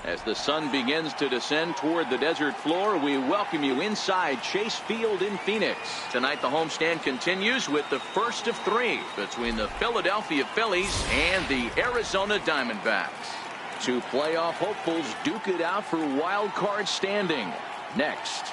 As the sun begins to descend toward the desert floor, we welcome you inside Chase Field in Phoenix. Tonight the homestand continues with the first of three between the Philadelphia Phillies and the Arizona Diamondbacks. Two playoff hopefuls duke it out for wild card standing. Next.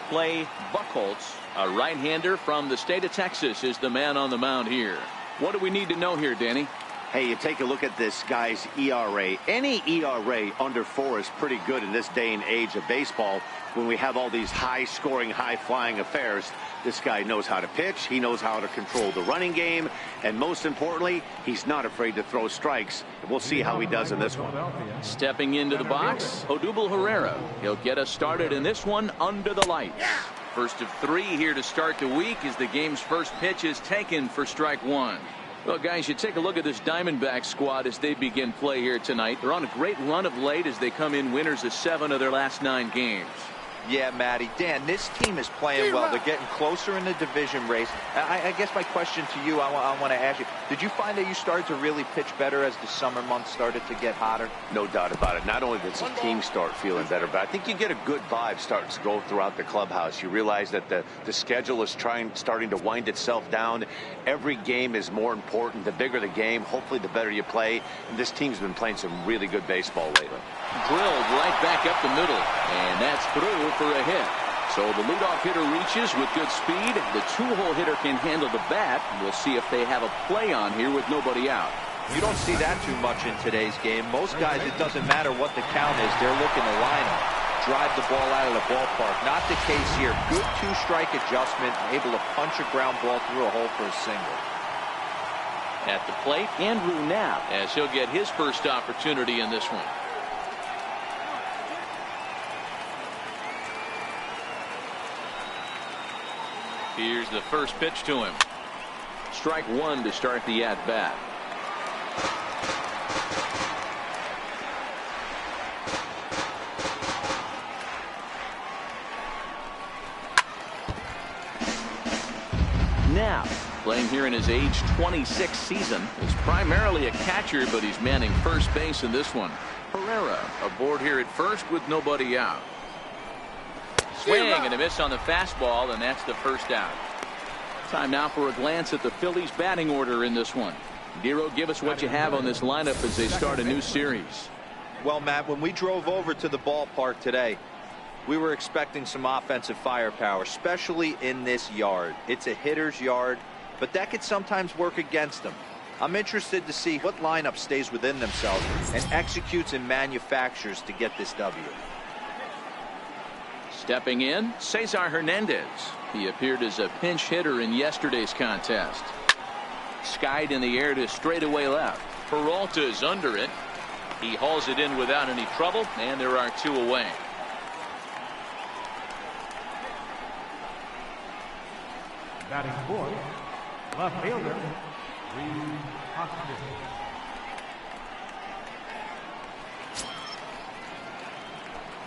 Clay Buchholz, a right-hander from the state of Texas, is the man on the mound here. What do we need to know here, Danny? Hey, you take a look at this guy's ERA. Any ERA under 4 is pretty good in this day and age of baseball when we have all these high-scoring, high-flying affairs. This guy knows how to pitch. He knows how to control the running game. And most importantly, he's not afraid to throw strikes. We'll see how he does in this one. Stepping into the box, Odubel Herrera. He'll get us started in this one under the lights. First of three here to start the week as the game's first pitch is taken for strike one. Well, guys, you take a look at this Diamondback squad as they begin play here tonight. They're on a great run of late as they come in winners of 7 of their last 9 games. Yeah, Matty. Dan, this team is playing well. They're getting closer in the division race. I guess my question to you, I want to ask you, did you find that you started to really pitch better as the summer months started to get hotter? No doubt about it. Not only does the team start feeling better, but I think you get a good vibe starting to go throughout the clubhouse. You realize that the schedule is starting to wind itself down. Every game is more important. The bigger the game, hopefully the better you play. And this team's been playing some really good baseball lately. Drilled right back up the middle, and that's through for a hit. So the leadoff hitter reaches with good speed. The two-hole hitter can handle the bat. We'll see if they have a play on here with nobody out. You don't see that too much in today's game. Most guys, it doesn't matter what the count is. They're looking to line up, drive the ball out of the ballpark. Not the case here. Good two-strike adjustment, able to punch a ground ball through a hole for a single. At the plate, Andrew Knapp, as he'll get his first opportunity in this one. Here's the first pitch to him. Strike one to start the at-bat. Now, playing here in his age 26 season, is primarily a catcher, but he's manning first base in this one. Herrera aboard here at first with nobody out. Swing and a miss on the fastball, and that's the first out. Time now for a glance at the Phillies batting order in this one. Dero, give us what you have on this lineup as they start a new series. Well, Matt, when we drove over to the ballpark today, we were expecting some offensive firepower, especially in this yard. It's a hitter's yard, but that could sometimes work against them. I'm interested to see what lineup stays within themselves and executes and manufactures to get this W. Stepping in, Cesar Hernandez. He appeared as a pinch hitter in yesterday's contest. Skied in the air to straightaway left. Peralta is under it. He hauls it in without any trouble, and there are 2 away. Batting fourth, left fielder, Reed Hoskins.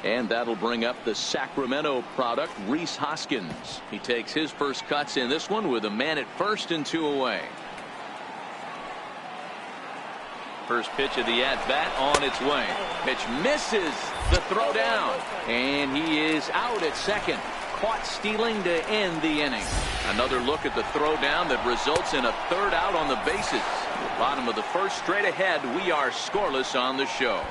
And that'll bring up the Sacramento product, Rhys Hoskins. He takes his first cuts in this one with a man at first and 2 away. First pitch of the at-bat on its way. Pitch misses the throw down. And he is out at second. Caught stealing to end the inning. Another look at the throw down that results in a third out on the bases. Bottom of the first, straight ahead. We are scoreless on the show.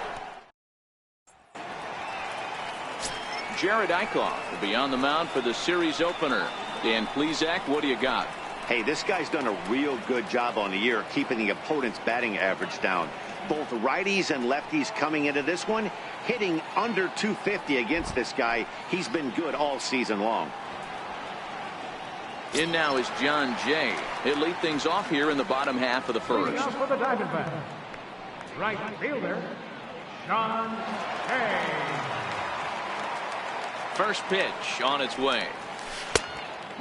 Jared Eichhoff will be on the mound for the series opener. Dan Plesac, what do you got? Hey, this guy's done a real good job on the year keeping the opponent's batting average down. Both righties and lefties coming into this one, hitting under 250 against this guy. He's been good all season long. In now is John Jay. He'll lead things off here in the bottom half of the first. For the Diamondbacks, right fielder, John Jay. First pitch on its way.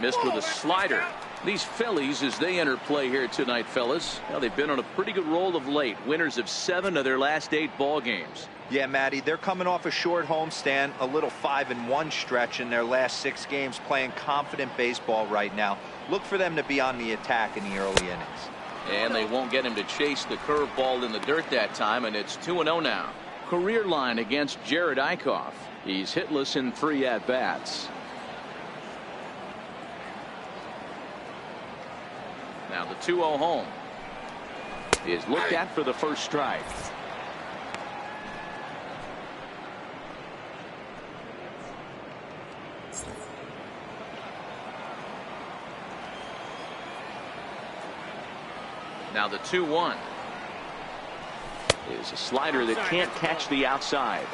Missed with a slider. These Phillies, as they enter play here tonight, fellas, well, they've been on a pretty good roll of late. Winners of 7 of their last 8 ball games. Yeah, Matty, they're coming off a short homestand, a little 5-1 stretch in their last 6 games, playing confident baseball right now. Look for them to be on the attack in the early innings. And they won't get him to chase the curveball in the dirt that time, and it's 2-0 now. Career line against Jared Eichhoff. He's hitless in 3 at-bats. Now the 2-0 home is looked at for the first strike. Now the 2-1 is a slider that can't catch the outside.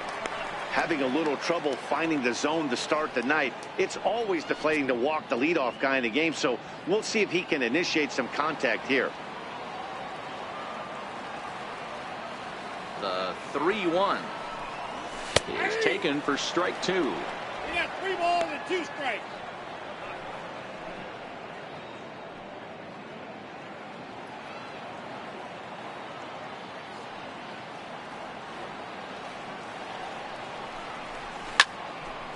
Having a little trouble finding the zone to start the night. It's always deflating to walk the leadoff guy in the game, so we'll see if he can initiate some contact here. The 3-1 is taken for strike 2. You got 3 balls and 2 strikes.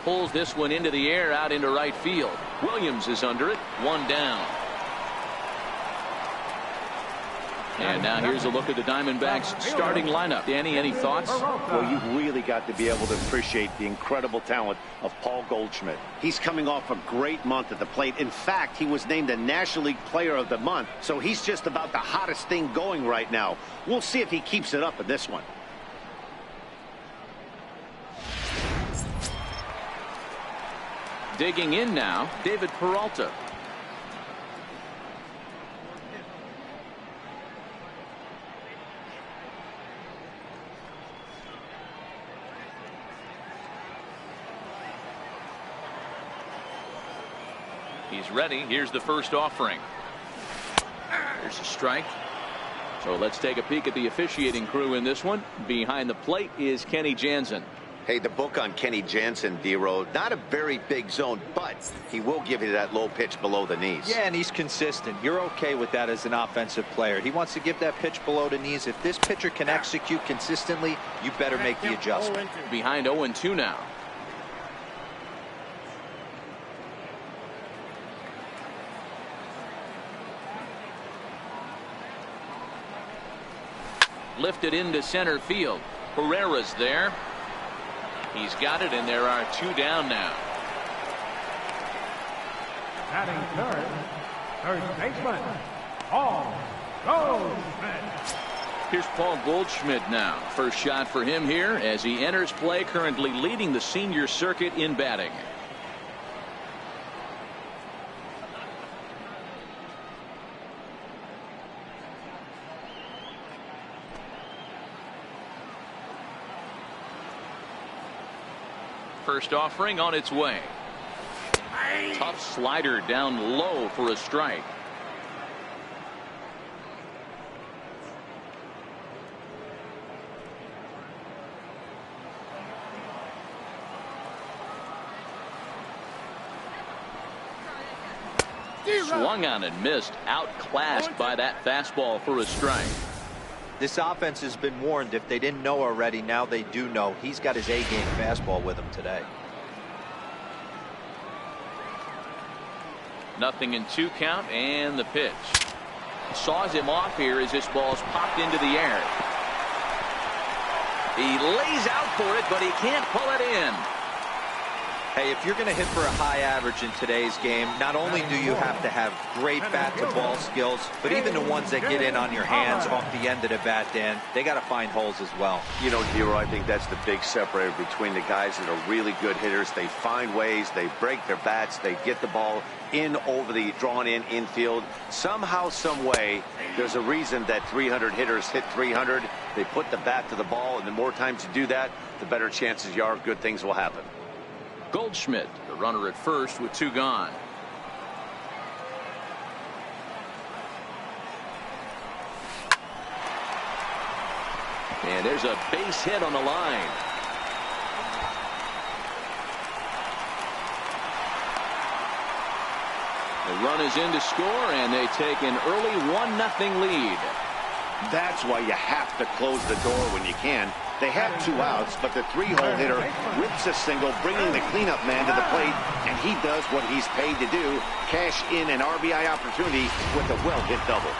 Pulls this one into the air out into right field. Williams is under it. 1 down. And now here's a look at the Diamondbacks starting lineup. Danny, any thoughts? Well, you've really got to be able to appreciate the incredible talent of Paul Goldschmidt. He's coming off a great month at the plate. In fact, he was named the National League Player of the Month, so he's just about the hottest thing going right now. We'll see if he keeps it up in this one. Digging in now, David Peralta. He's ready. Here's the first offering. There's a strike. So let's take a peek at the officiating crew in this one. Behind the plate is Kenny Jansen. Hey, the book on Kenny Jansen, D-Road, not a very big zone, but he will give you that low pitch below the knees. Yeah, and he's consistent. You're okay with that as an offensive player. He wants to give that pitch below the knees. If this pitcher can execute consistently, you better make the adjustment. Behind 0-2 now. Lifted into center field. Herrera's there. He's got it, and there are 2 down now. Batting third baseman, Paul Goldschmidt. Here's Paul Goldschmidt now. First shot for him here as he enters play, currently leading the senior circuit in batting. First offering on its way. Tough slider down low for a strike. Swung on and missed. Outclassed by that fastball for a strike. This offense has been warned. If they didn't know already, now they do know. He's got his A-game fastball with him today. 0-2 count, and the pitch. Saws him off here as this ball's popped into the air. He lays out for it, but he can't pull it in. Hey, if you're going to hit for a high average in today's game, not only do you have to have great bat-to-ball skills, but even the ones that get in on your hands off the end of the bat, Dan, they got to find holes as well. You know, Dero, I think that's the big separator between the guys that are really good hitters. They find ways, they break their bats, they get the ball in over the drawn-in infield. Somehow, some way, there's a reason that 300 hitters hit 300. They put the bat to the ball, and the more times you do that, the better chances you are good things will happen. Goldschmidt, the runner at first with 2 gone. And there's a base hit on the line. The run is in to score, and they take an early 1-0 lead. That's why you have to close the door when you can. They have 2 outs, but the 3-hole hitter rips a single, bringing the cleanup man to the plate, and he does what he's paid to do, cash in an RBI opportunity with a well-hit double.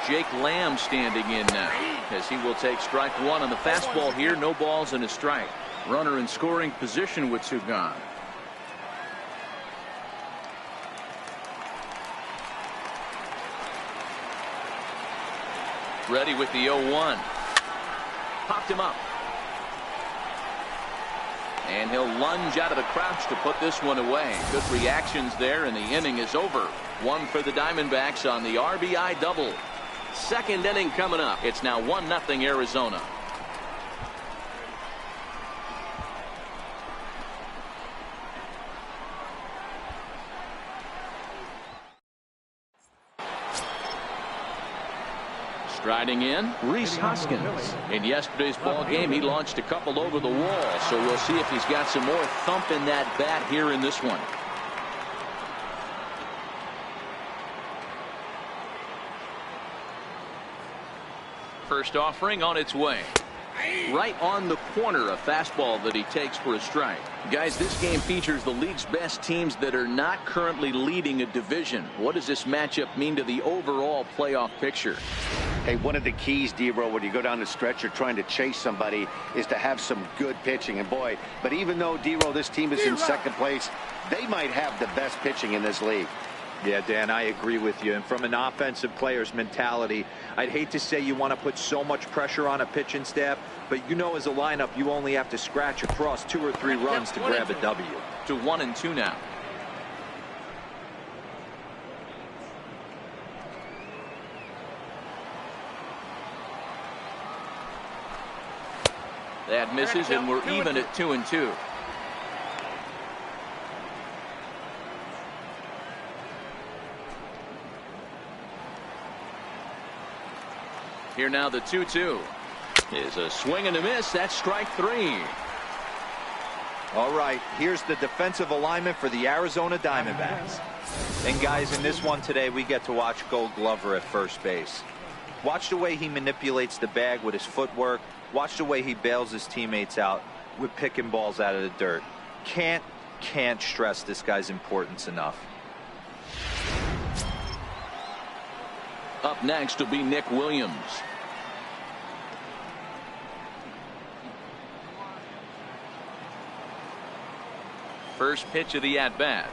Jake Lamb standing in now, as he will take strike one on the fastball here. No balls and a strike. Runner in scoring position with two gone. Ready with the 0-1. Popped him up. And he'll lunge out of the crouch to put this one away. Good reactions there, and the inning is over. One for the Diamondbacks on the RBI double. Second inning coming up. It's now 1-0 Arizona. Striding in, Rhys Hoskins. In yesterday's ball game, he launched a couple over the wall, so we'll see if he's got some more thump in that bat here in this one. First offering on its way. Right on the corner, a fastball that he takes for a strike. Guys, this game features the league's best teams that are not currently leading a division. What does this matchup mean to the overall playoff picture? Hey, one of the keys, D-Row, when you go down the stretch, you're trying to chase somebody, is to have some good pitching. And boy, but even though, D-Row, this team is in second place, they might have the best pitching in this league. Yeah, Dan, I agree with you. And from an offensive player's mentality, I'd hate to say you want to put so much pressure on a pitching staff, but you know as a lineup, you only have to scratch across 2 or 3 runs to grab a W. To 1-2 now. That misses, and we're even at 2-2. Here now the 2-2 is a swing and a miss. That's strike 3. All right, here's the defensive alignment for the Arizona Diamondbacks. And guys, in this one today, we get to watch Gold Glover at first base. Watch the way he manipulates the bag with his footwork. Watch the way he bails his teammates out with picking balls out of the dirt. Can't stress this guy's importance enough. Up next will be Nick Williams. First pitch of the at-bat.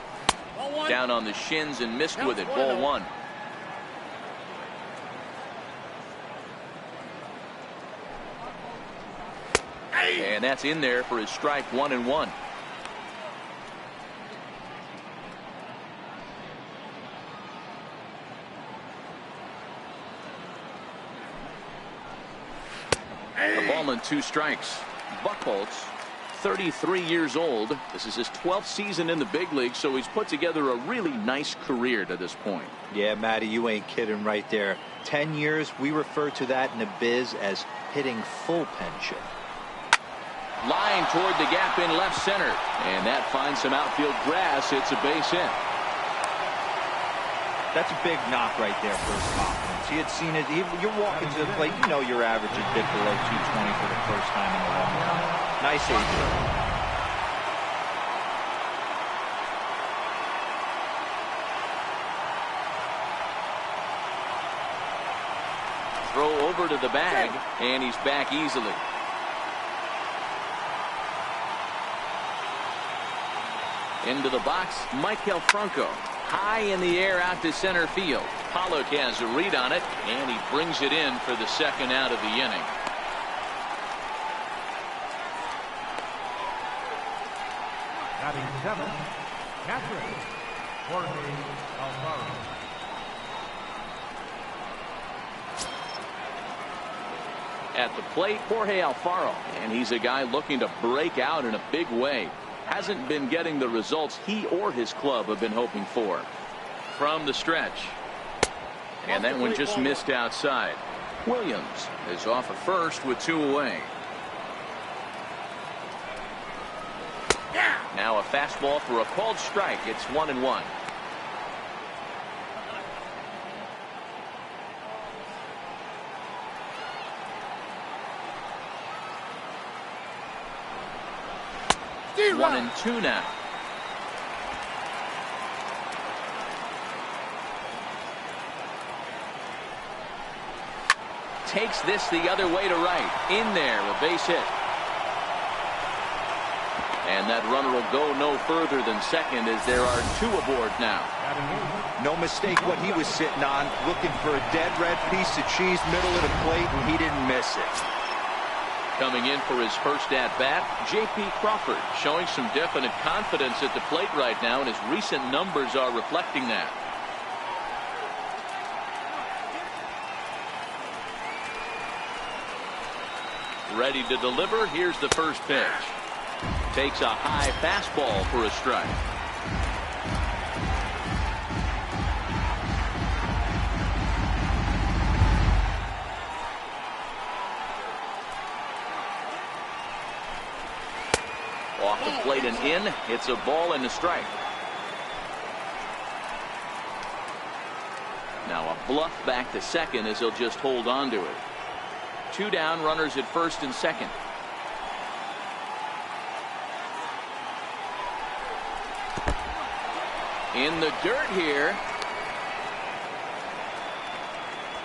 Down on the shins and missed with it. Ball 1. And that's in there for his strike 1-1. The ball and 2 strikes. Buchholz, 33 years old. This is his 12th season in the big league, so he's put together a really nice career to this point. Yeah, Matty, you ain't kidding right there. 10 years, we refer to that in the biz as hitting full pension. Line toward the gap in left center, and that finds some outfield grass. It's a base hit. That's a big knock right there for his confidence. He had seen it. You're walking to the plate. You know your average is dipped below 220 for the first time in a long time. Nice agent. Throw over to the bag, and he's back easily. Into the box, Maikel Franco. High in the air out to center field. Pollock has a read on it, and he brings it in for the second out of the inning. Batting 7, catcher, Jorge Alfaro. At the plate, Jorge Alfaro, and he's a guy looking to break out in a big way. Hasn't been getting the results he or his club have been hoping for. From the stretch, and that one just missed outside. Williams is off at first with 2 away. Now a fastball for a called strike. It's 1-1. One and 2 now. takes this the other way to right. In there, a base hit. And that runner will go no further than second as there are 2 aboard now. No mistake what he was sitting on, looking for a dead red piece of cheese middle of the plate, and he didn't miss it. Coming in for his first at-bat, J.P. Crawford, showing some definite confidence at the plate right now, and his recent numbers are reflecting that. Ready to deliver. Here's the first pitch. Takes a high fastball for a strike. Off the plate and in. It's a ball and a strike. Now a bluff back to second as he'll just hold on to it. 2 down, runners at first and second. In the dirt here.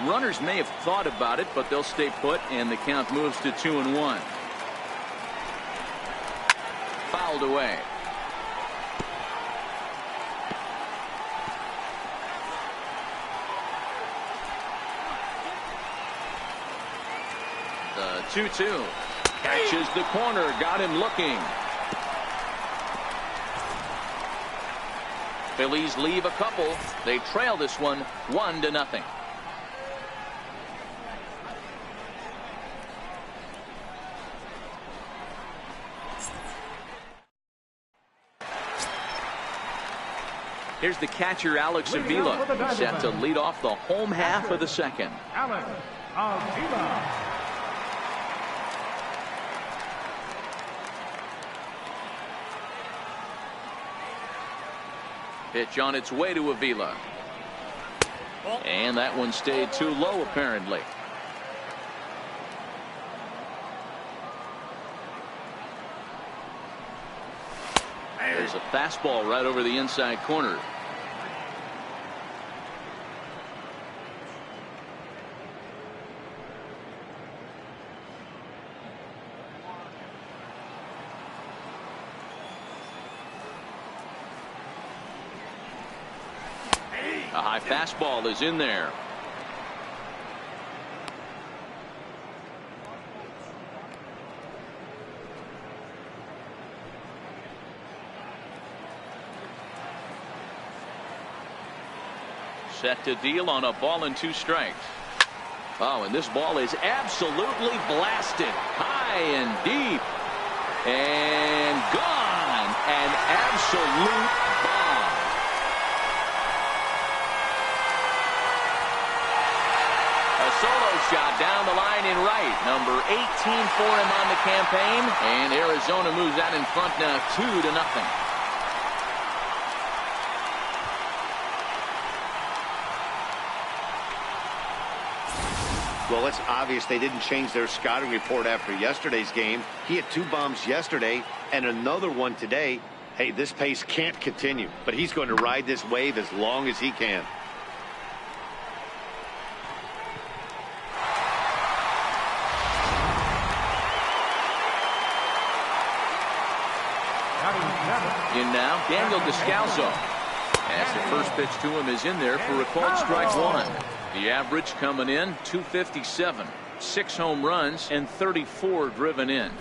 Runners may have thought about it, but they'll stay put, and the count moves to 2-1. Fouled away. The 2-2. Catches the corner, got him looking. Phillies leave a couple. They trail this one 1-0. Here's the catcher, Alex Avila, set to lead off the home half of the second. Alex Avila. Pitch on its way to Avila. And that one stayed too low, apparently. There's a fastball right over the inside corner. A high fastball is in there. Set to deal on a ball and 2 strikes. Oh, and this ball is absolutely blasted. High and deep. And gone. An absolute bomb. A solo shot down the line in right. Number 18 for him on the campaign. And Arizona moves out in front now 2-0. Well, it's obvious they didn't change their scouting report after yesterday's game. He had 2 bombs yesterday and another one today. Hey, this pace can't continue, but he's going to ride this wave as long as he can. In now, Daniel Descalso. As the first pitch to him is in there for a called strike 1. The average coming in 257, 6 home runs and 34 driven in.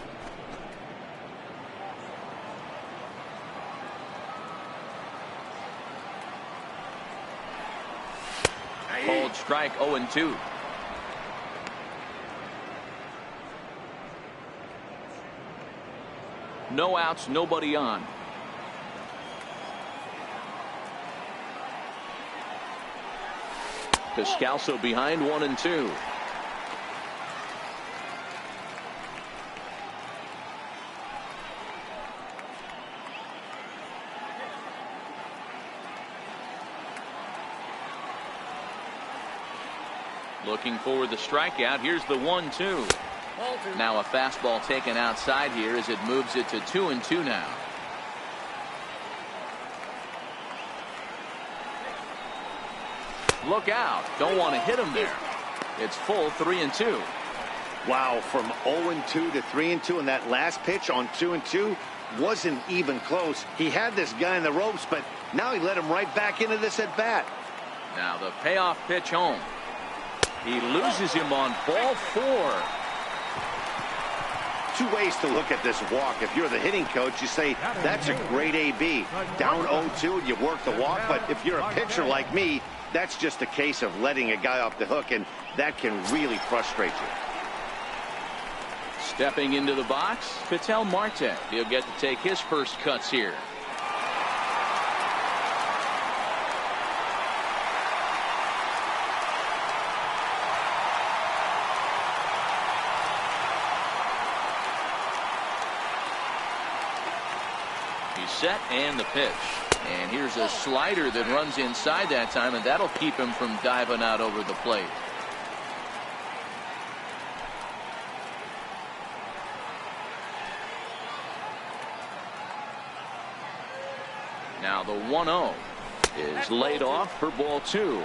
Called strike 0-2. No outs, nobody on. Descalso behind 1-2. Looking for the strikeout. Here's the 1-2. Now a fastball taken outside here as it moves it to 2-2 now. Look out. Don't want to hit him there. It's full 3-2. Wow, from 0-2 to 3-2, and that last pitch on 2-2 wasn't even close. He had this guy in the ropes, but now he let him right back into this at bat. Now the payoff pitch home. He loses him on ball 4. Two ways to look at this walk. If you're the hitting coach, you say, that's a great AB. Down 0-2, and you work the walk. But if you're a pitcher like me, that's just a case of letting a guy off the hook, and that can really frustrate you. Stepping into the box, Ketel Marte. He'll get to take his first cuts here. He's set, and the pitch. And here's a slider that runs inside that time, and that'll keep him from diving out over the plate. Now the 1-0 is laid off for ball 2.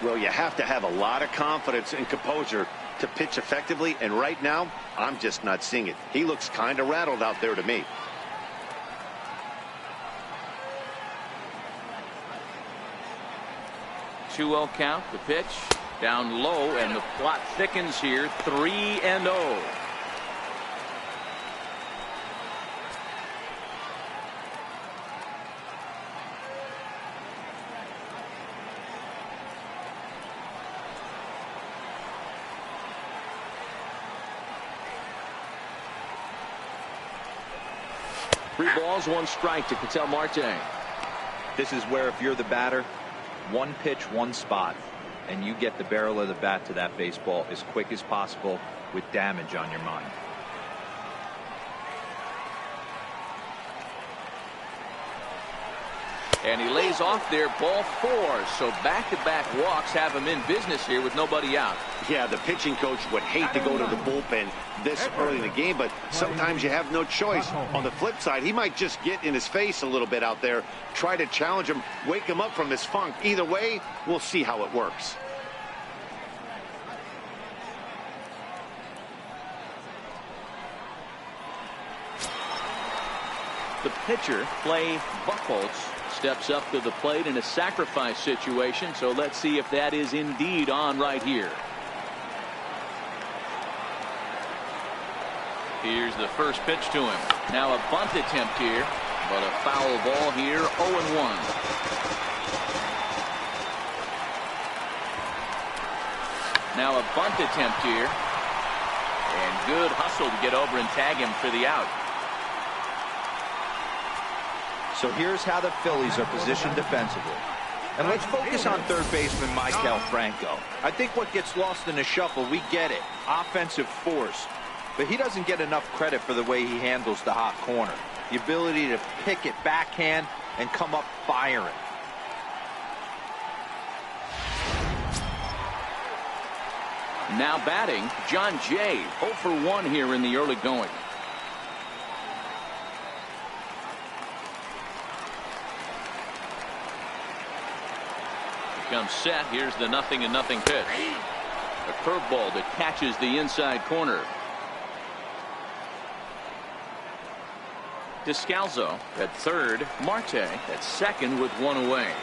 Well, you have to have a lot of confidence and composure to pitch effectively, and right now, I'm just not seeing it. He looks kind of rattled out there to me. 2-0 count. The pitch down low, and the plot thickens here. 3-0. Three balls, one strike to Ketel Marte. This is where, if you're the batter, one pitch, one spot, and you get the barrel of the bat to that baseball as quick as possible with damage on your mind. And he lays off there, ball 4. So back-to-back walks have him in business here with nobody out. Yeah, the pitching coach would hate to go to the bullpen this early in the game, but sometimes you have no choice. On the flip side, he might just get in his face a little bit out there, try to challenge him, wake him up from his funk. Either way, we'll see how it works. The pitcher, Clay Buchholz, steps up to the plate in a sacrifice situation, so let's see if that is indeed on right here. Here's the first pitch to him. Now a bunt attempt here, but a foul ball here, 0-1. Now a bunt attempt here, and good hustle to get over and tag him for the out. So here's how the Phillies are positioned defensively. And let's focus on third baseman Maikel Franco. I think what gets lost in the shuffle, we get it, offensive force. But he doesn't get enough credit for the way he handles the hot corner. The ability to pick it backhand and come up firing. Now batting, John Jay, 0 for 1 here in the early going. Comes set. Here's the 0-0 pitch. A curveball that catches the inside corner. Descalzo at third. Marte at second with one away.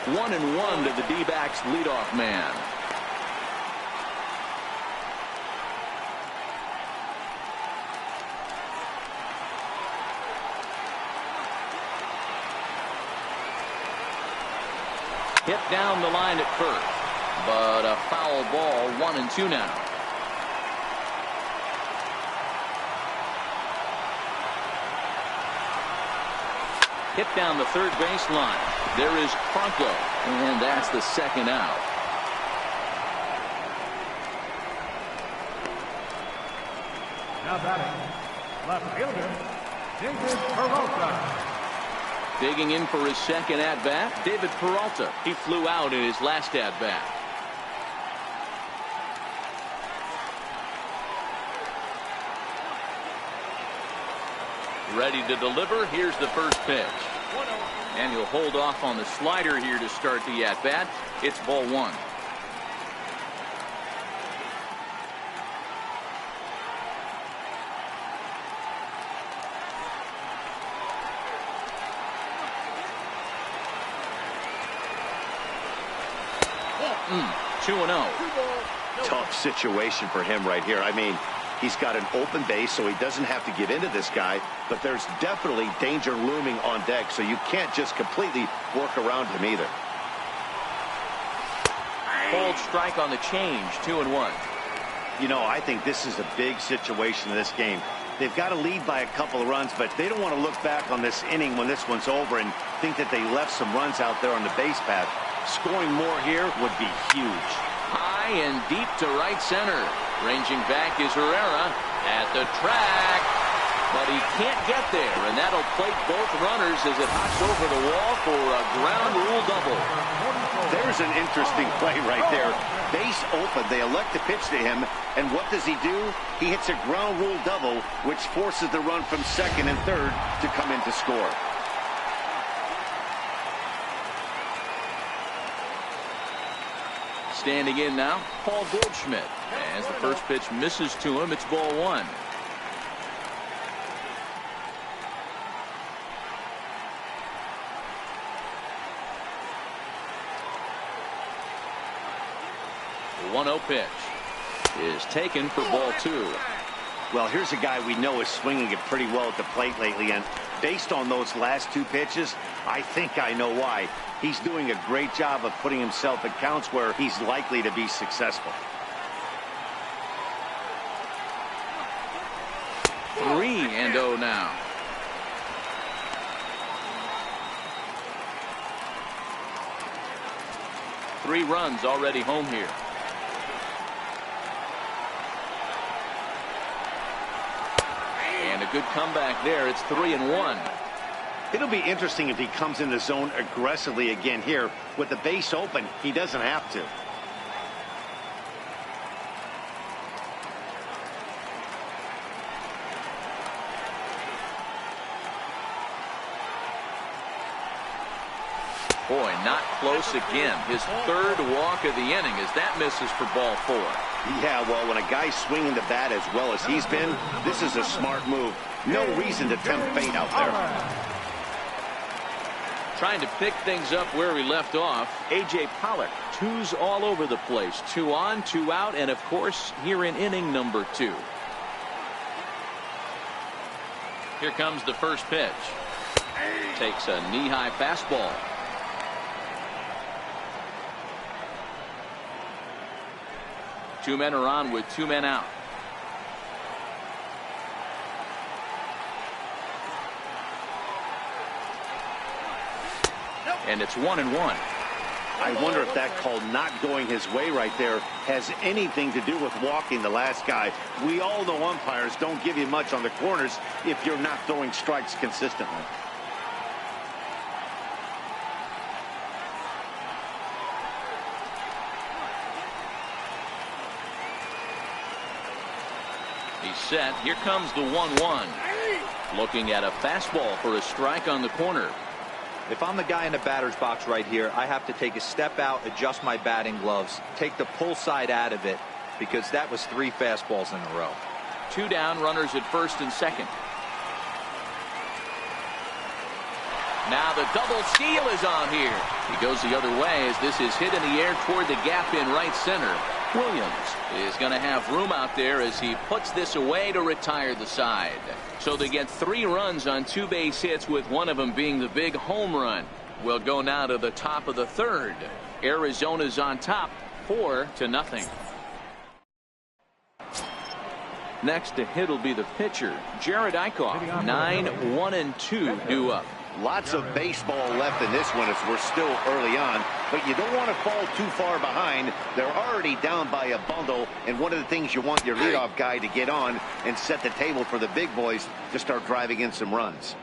1-1 to the D-backs leadoff man. Hit down the line at first, but a foul ball, 1-2 now. Hit down the third base line. There is Franco, and that's the second out. Now batting, left fielder, David Peralta. Digging in for his second at-bat, David Peralta. He flew out in his last at-bat. Ready to deliver. Here's the first pitch. And he'll hold off on the slider here to start the at-bat. It's ball one. Two and 0. Tough situation for him right here. I mean, he's got an open base, so he doesn't have to get into this guy, but there's definitely danger looming on deck, so you can't just completely work around him either. Called strike on the change. 2 and 1. You know, I think this is a big situation in this game. They've got to lead by a couple of runs, but they don't want to look back on this inning when this one's over and think that they left some runs out there on the base path. Scoring more here would be huge. High and deep to right center. Ranging back is Herrera at the track, but he can't get there, and that'll plate both runners as it hops over the wall for a ground rule double. There's an interesting play right there. Base open, they elect to pitch to him, and what does he do? He hits a ground rule double, which forces the run from second and third to come in to score. Standing in now, Paul Goldschmidt. As the first pitch misses to him, it's ball one. The 1-0 pitch is taken for ball two. Well, here's a guy we know is swinging it pretty well at the plate lately, and based on those last two pitches, I think I know why. He's doing a great job of putting himself at counts where he's likely to be successful. 3-0 now. Three runs already home here. And a good comeback there. It's 3-1. It'll be interesting if he comes in the zone aggressively again here. With the base open, he doesn't have to. Boy, not close again. His third walk of the inning as that misses for ball four. Yeah, well, when a guy's swinging the bat as well as he's been, this is a smart move. No reason to tempt fate out there. Trying to pick things up where we left off. A.J. Pollock, twos all over the place. 2 on, 2 out, and of course, here in inning number 2. Here comes the first pitch. Takes a knee-high fastball. Two men are on with 2 men out. And it's 1-1. I wonder if that call not going his way right there has anything to do with walking the last guy. We all know umpires don't give you much on the corners if you're not throwing strikes consistently. He's set. Here comes the 1-1. Looking at a fastball for a strike on the corner. If I'm the guy in the batter's box right here, I have to take a step out, adjust my batting gloves, take the pull side out of it, because that was 3 fastballs in a row. 2 down, runners at first and second. Now the double steal is on here. He goes the other way as this is hit in the air toward the gap in right center. Williams is going to have room out there as he puts this away to retire the side. So they get 3 runs on 2 base hits, with one of them being the big home run. We'll go now to the top of the third. Arizona's on top, 4-0. Next to hit will be the pitcher, Jared Eichhoff. 9-1-2 due up. Lots of baseball left in this one as we're still early on, but you don't want to fall too far behind. They're already down by a bundle, and one of the things you want your leadoff guy to get on and set the table for the big boys to start driving in some runs.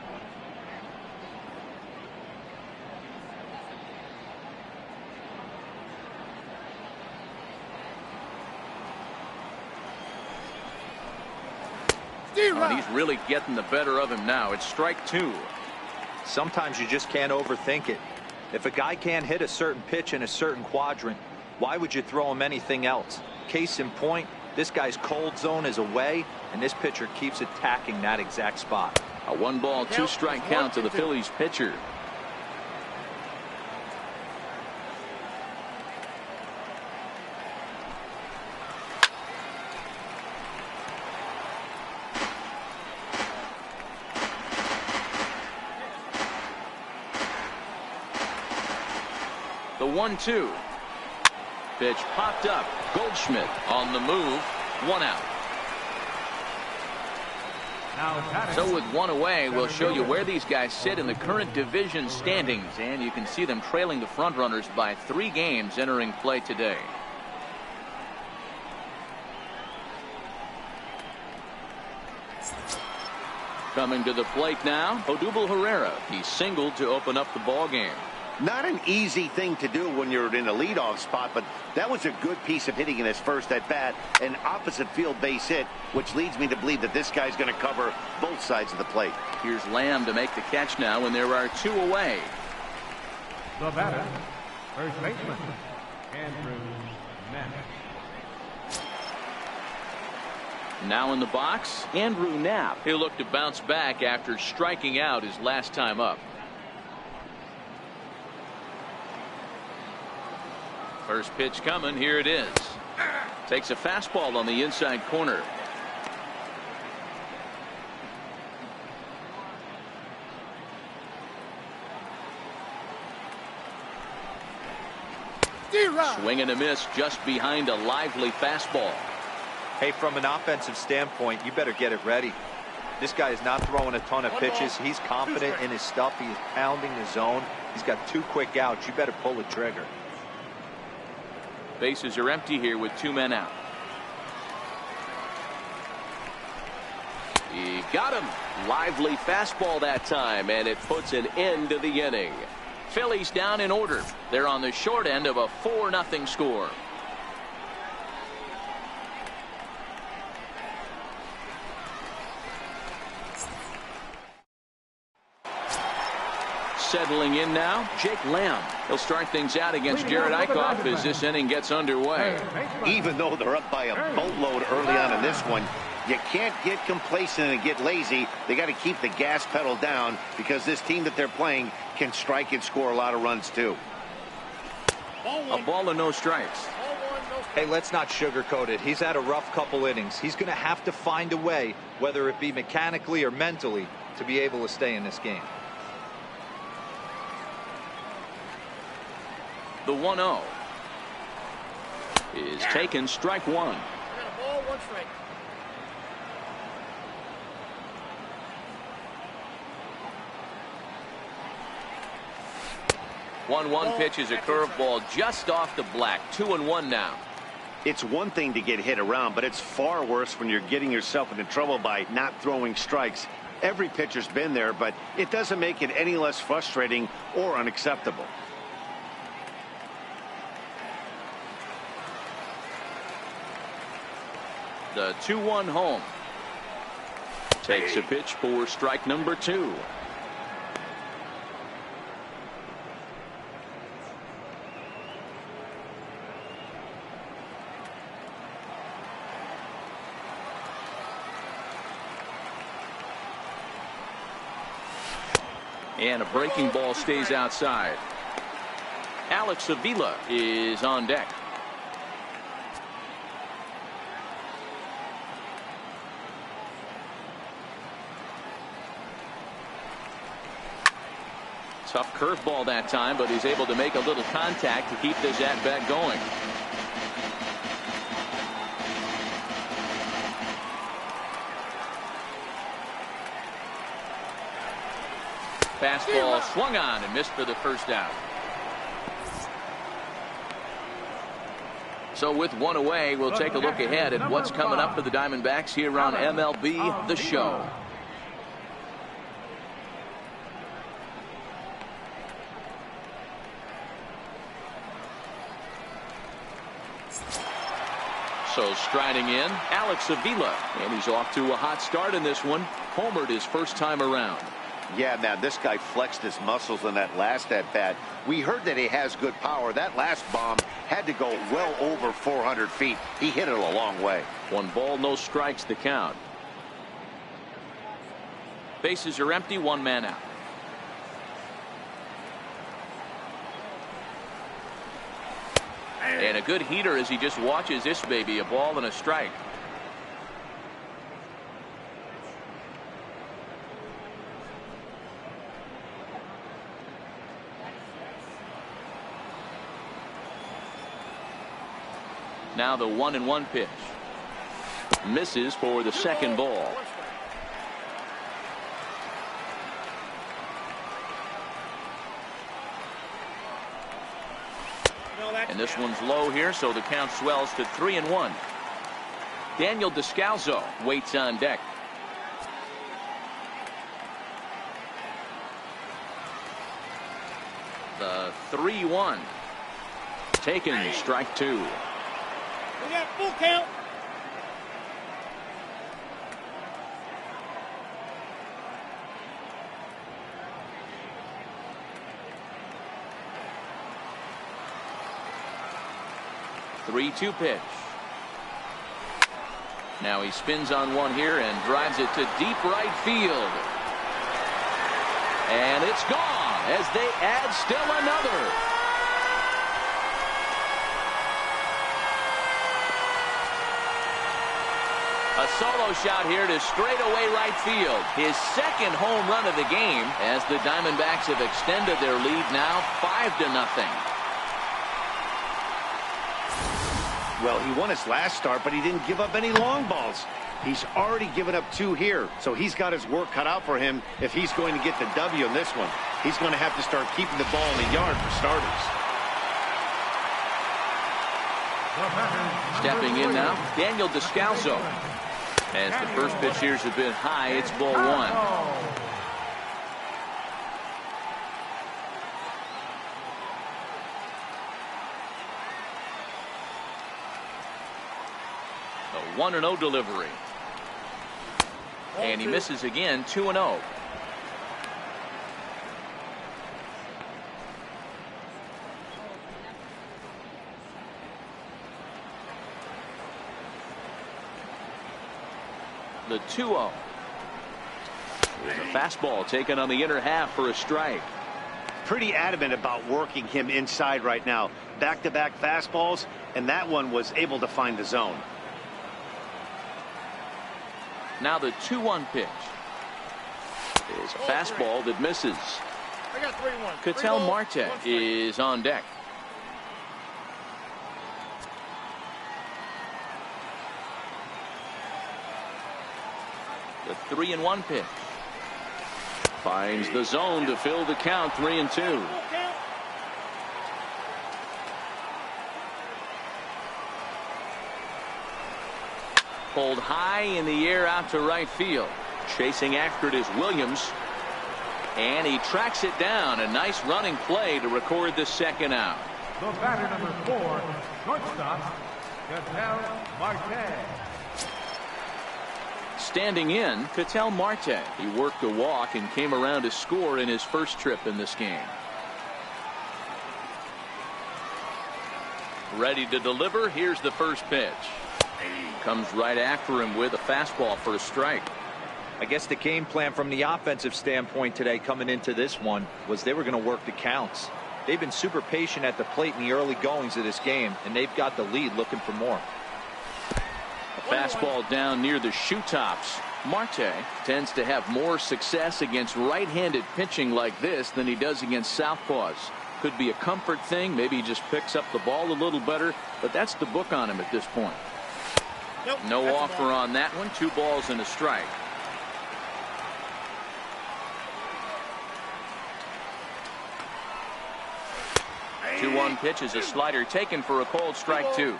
And he's really getting the better of him now. It's strike 2. Sometimes you just can't overthink it. If a guy can't hit a certain pitch in a certain quadrant, why would you throw him anything else? Case in point, this guy's cold zone is away, and this pitcher keeps attacking that exact spot. A 1-ball, 2-strike count to the Phillies pitcher. The 1-2. Pitch popped up. Goldschmidt on the move. 1 out. So with 1 away, we'll show you where these guys sit in the current division standings, and you can see them trailing the front runners by 3 games entering play today. Coming to the plate now, Odubel Herrera. He singled to open up the ball game. Not an easy thing to do when you're in a leadoff spot, but that was a good piece of hitting in his first at bat, an opposite field base hit, which leads me to believe that this guy's going to cover both sides of the plate. Here's Lamb to make the catch now when there are 2 away. The batter, first baseman, Andrew Knapp. Now in the box, Andrew Knapp. He'll look to bounce back after striking out his last time up. First pitch coming. Here it is. Takes a fastball on the inside corner. Swing and a miss just behind a lively fastball. Hey, from an offensive standpoint, you better get it ready. This guy is not throwing a ton of pitches. He's confident in his stuff. He is pounding the zone. He's got 2 quick outs. You better pull the trigger. Bases are empty here with 2 men out. He got him. Lively fastball that time, and it puts an end to the inning. Phillies down in order. They're on the short end of a 4-0 score. Settling in now, Jake Lamb. He'll start things out against Garrett Eichhoff as this inning gets underway. Even though they're up by a boatload early on in this one, you can't get complacent and get lazy. They got to keep the gas pedal down because this team that they're playing can strike and score a lot of runs too. A ball and no strikes. Hey, let's not sugarcoat it. He's had a rough couple innings. He's going to have to find a way, whether it be mechanically or mentally, to be able to stay in this game. The 1-0 is taken. Strike 1. Ball, 1 strike. One pitch is a curveball just off the black. 2-1 now. It's one thing to get hit around, but it's far worse when you're getting yourself into trouble by not throwing strikes. Every pitcher's been there, but it doesn't make it any less frustrating or unacceptable. The 2-1 home. Takes a pitch for strike number 2. And a breaking ball stays outside. Alex Avila is on deck. Tough curveball that time, but he's able to make a little contact to keep this at-bat going. Fastball swung on and missed for the first out. So with 1 away, we'll take a look ahead at what's coming up for the Diamondbacks here on MLB The Show. So striding in, Alex Avila. And he's off to a hot start in this one. Homered his first time around. Yeah, man, this guy flexed his muscles in that last at-bat. We heard that he has good power. That last bomb had to go well over 400 feet. He hit it a long way. 1 ball, no strikes, the count. Bases are empty, 1 man out. And a good heater as he just watches this baby. A ball and a strike. Now the 1-1 pitch. Misses for the second ball. And this one's low here, so the count swells to 3-1. Daniel Descalzo waits on deck. The 3-1. Taken, strike 2. We got full count. The 3-2 pitch. Now he spins on one here and drives it to deep right field. And it's gone as they add still another. A solo shot here to straightaway right field. His second home run of the game as the Diamondbacks have extended their lead now 5-0. Well, he won his last start, but he didn't give up any long balls. He's already given up 2 here, so he's got his work cut out for him if he's going to get the W in this one. He's going to have to start keeping the ball in the yard for starters. Stepping in now, Daniel Descalzo. As the first pitch here is a bit high, it's ball 1. A 1-0 delivery. And he misses again, 2-0. The 2-0. There's a fastball taken on the inner half for a strike. Pretty adamant about working him inside right now. Back-to-back fastballs, and that one was able to find the zone. Now the 2-1 pitch is a fastball that misses. I got 3-1. Ketel Marte is on deck. The 3-1 pitch finds the zone to fill the count. 3-2. Pulled high in the air out to right field. Chasing after it is Williams. And he tracks it down. A nice running play to record the second out. The batter number 4, shortstop, Ketel Marte. Standing in, Ketel Marte. He worked a walk and came around to score in his first trip in this game. Ready to deliver. Here's the first pitch. Comes right after him with a fastball for a strike. I guess the game plan from the offensive standpoint today coming into this one was they were going to work the counts. They've been super patient at the plate in the early goings of this game, and they've got the lead looking for more. A fastball down near the shoe tops. Marte tends to have more success against right-handed pitching like this than he does against southpaws. Could be a comfort thing. Maybe he just picks up the ball a little better, but that's the book on him at this point. Nope, no offer on that one. 2 balls and a strike. Hey. 2-1 pitch is a slider taken for a called strike 2.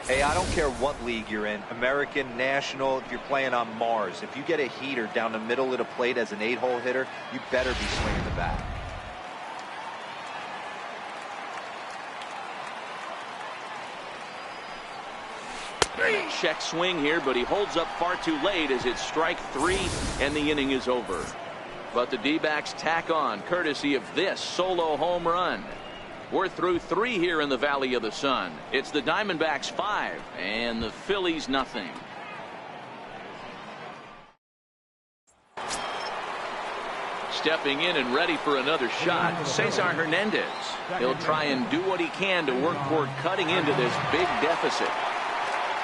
Hey, I don't care what league you're in, American, National, if you're playing on Mars. If you get a heater down the middle of the plate as an 8-hole hitter, you better be swinging the bat. Check swing here, but he holds up far too late as it's strike 3 and the inning is over. But the D-backs tack on courtesy of this solo home run. We're through 3 here in the Valley of the Sun. It's the Diamondbacks 5 and the Phillies nothing. Stepping in and ready for another shot, Cesar Hernandez. He'll try and do what he can to work toward cutting into this big deficit.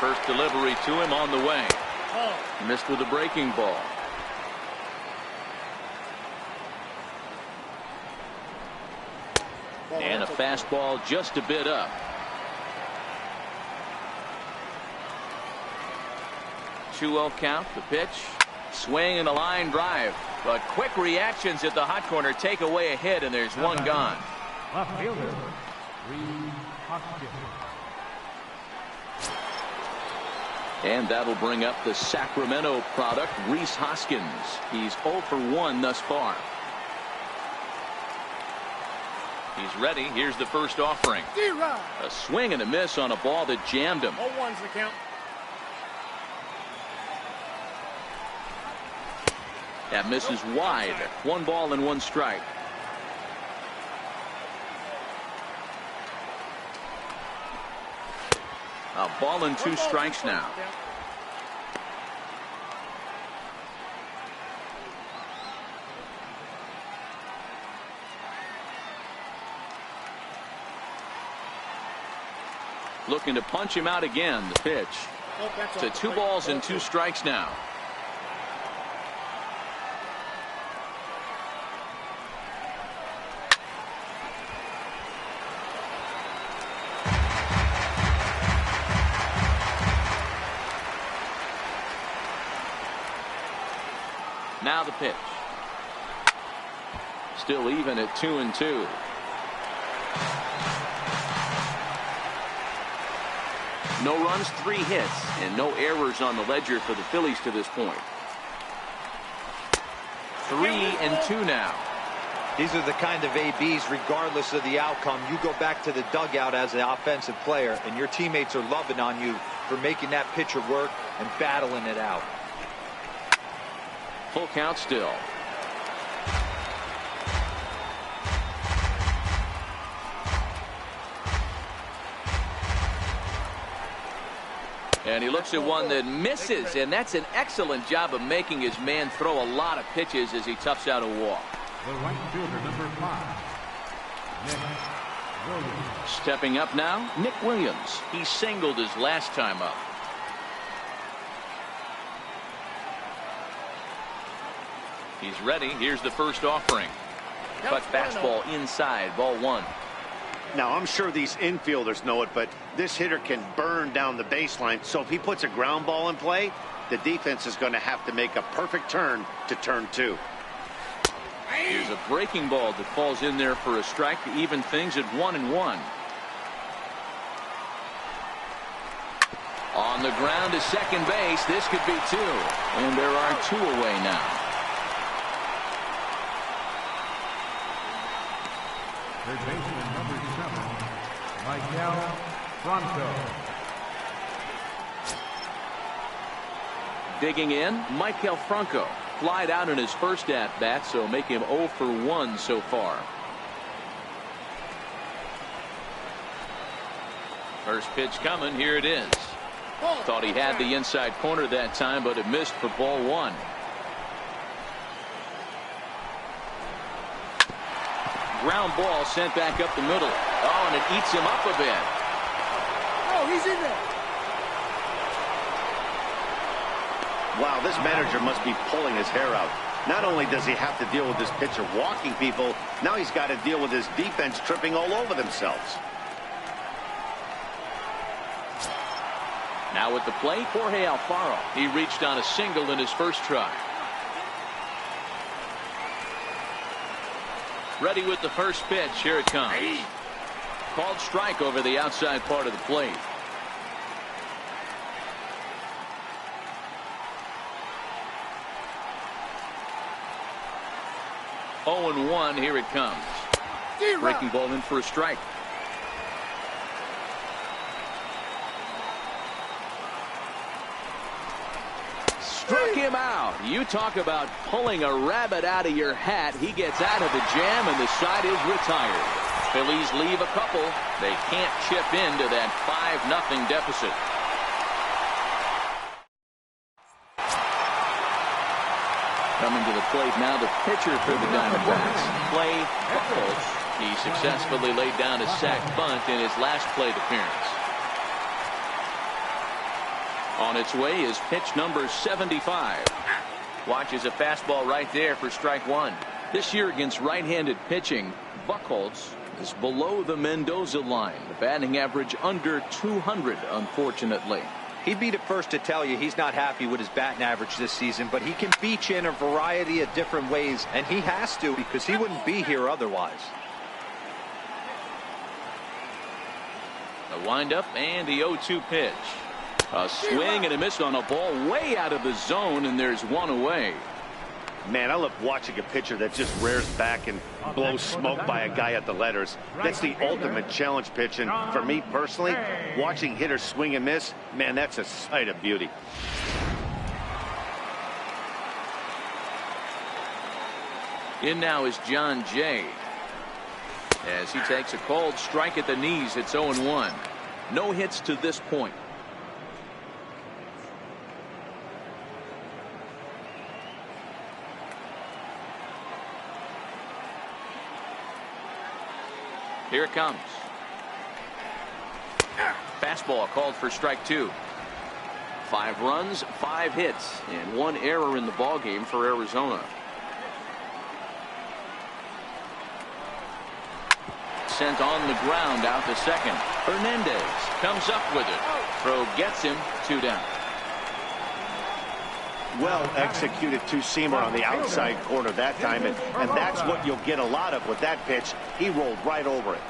First delivery to him on the way. Missed with a breaking ball. And a fastball just a bit up. 2-0 count, the pitch. Swing and a line drive. But quick reactions at the hot corner take away a hit, and there's one gone. Left fielder, Reese Hoskins. And that'll bring up the Sacramento product, Reese Hoskins. He's 0 for 1 thus far. He's ready. Here's the first offering. A swing and a miss on a ball that jammed him. 0-1's the count. That misses wide. 1 ball and 1 strike. A ball and 2 strikes now. Looking to punch him out again. The pitch. To 2 balls and 2 strikes now. Now the pitch. Still even at 2-2. No runs, 3 hits, and no errors on the ledger for the Phillies to this point. 3-2 now. These are the kind of ABs, regardless of the outcome. You go back to the dugout as an offensive player, and your teammates are loving on you for making that pitcher work and battling it out. Full count still. And he looks at one that misses, and that's an excellent job of making his man throw a lot of pitches as he toughs out a walk. The right fielder, number 5, Nick Williams. Stepping up now, Nick Williams. He singled his last time up. He's ready. Here's the first offering. Cut fastball inside, ball 1. Now, I'm sure these infielders know it, but this hitter can burn down the baseline. So if he puts a ground ball in play, the defense is going to have to make a perfect turn to turn 2. Here's a breaking ball that falls in there for a strike to even things at 1-1. On the ground to second base. This could be 2. And there are 2 away now. Third baseman, number 7, Michael Franco. Digging in, Michael Franco. Flied out in his first at-bat, so make him 0 for 1 so far. First pitch coming. Here it is. Thought he had the inside corner that time, but it missed for ball 1. Ground ball sent back up the middle. Oh, and it eats him up a bit. Oh, he's in there. Wow, this manager must be pulling his hair out. Not only does he have to deal with this pitcher walking people, now he's got to deal with his defense tripping all over themselves. Now at the plate, Jorge Alfaro. He reached on a single in his first try. Ready with the first pitch. Here it comes. Called strike over the outside part of the plate. Oh, 0-1. Here it comes. Breaking ball in for a strike. him out. You talk about pulling a rabbit out of your hat. He gets out of the jam, and the side is retired. Phillies leave a couple. They can't chip into that 5-0 deficit. Coming to the plate now, the pitcher for the Diamondbacks, Clay Buchholz. He successfully laid down a sac bunt in his last plate appearance. On its way is pitch number 75. Watches a fastball right there for strike one. This year against right-handed pitching, Buchholz is below the Mendoza line. The batting average under 200, unfortunately. He'd be the first to tell you he's not happy with his batting average this season, but he can beat you in a variety of different ways, and he has to because he wouldn't be here otherwise. The windup and the 0-2 pitch. A swing and a miss on a ball way out of the zone, and there's one away. Man, I love watching a pitcher that just rears back and blows smoke by a guy at the letters. That's the ultimate challenge pitch, and for me personally, watching hitters swing and miss, man, that's a sight of beauty. In now is John Jay. As he takes a cold strike at the knees, it's 0-1. No hits to this point. Here it comes. Fastball called for strike two. 5 runs, 5 hits, and 1 error in the ballgame for Arizona. Sent on the ground out to second. Hernandez comes up with it. Throw gets him, 2 down. Well executed two-seamer on the outside corner that time, and that's what you'll get a lot of with that pitch. He rolled right over it.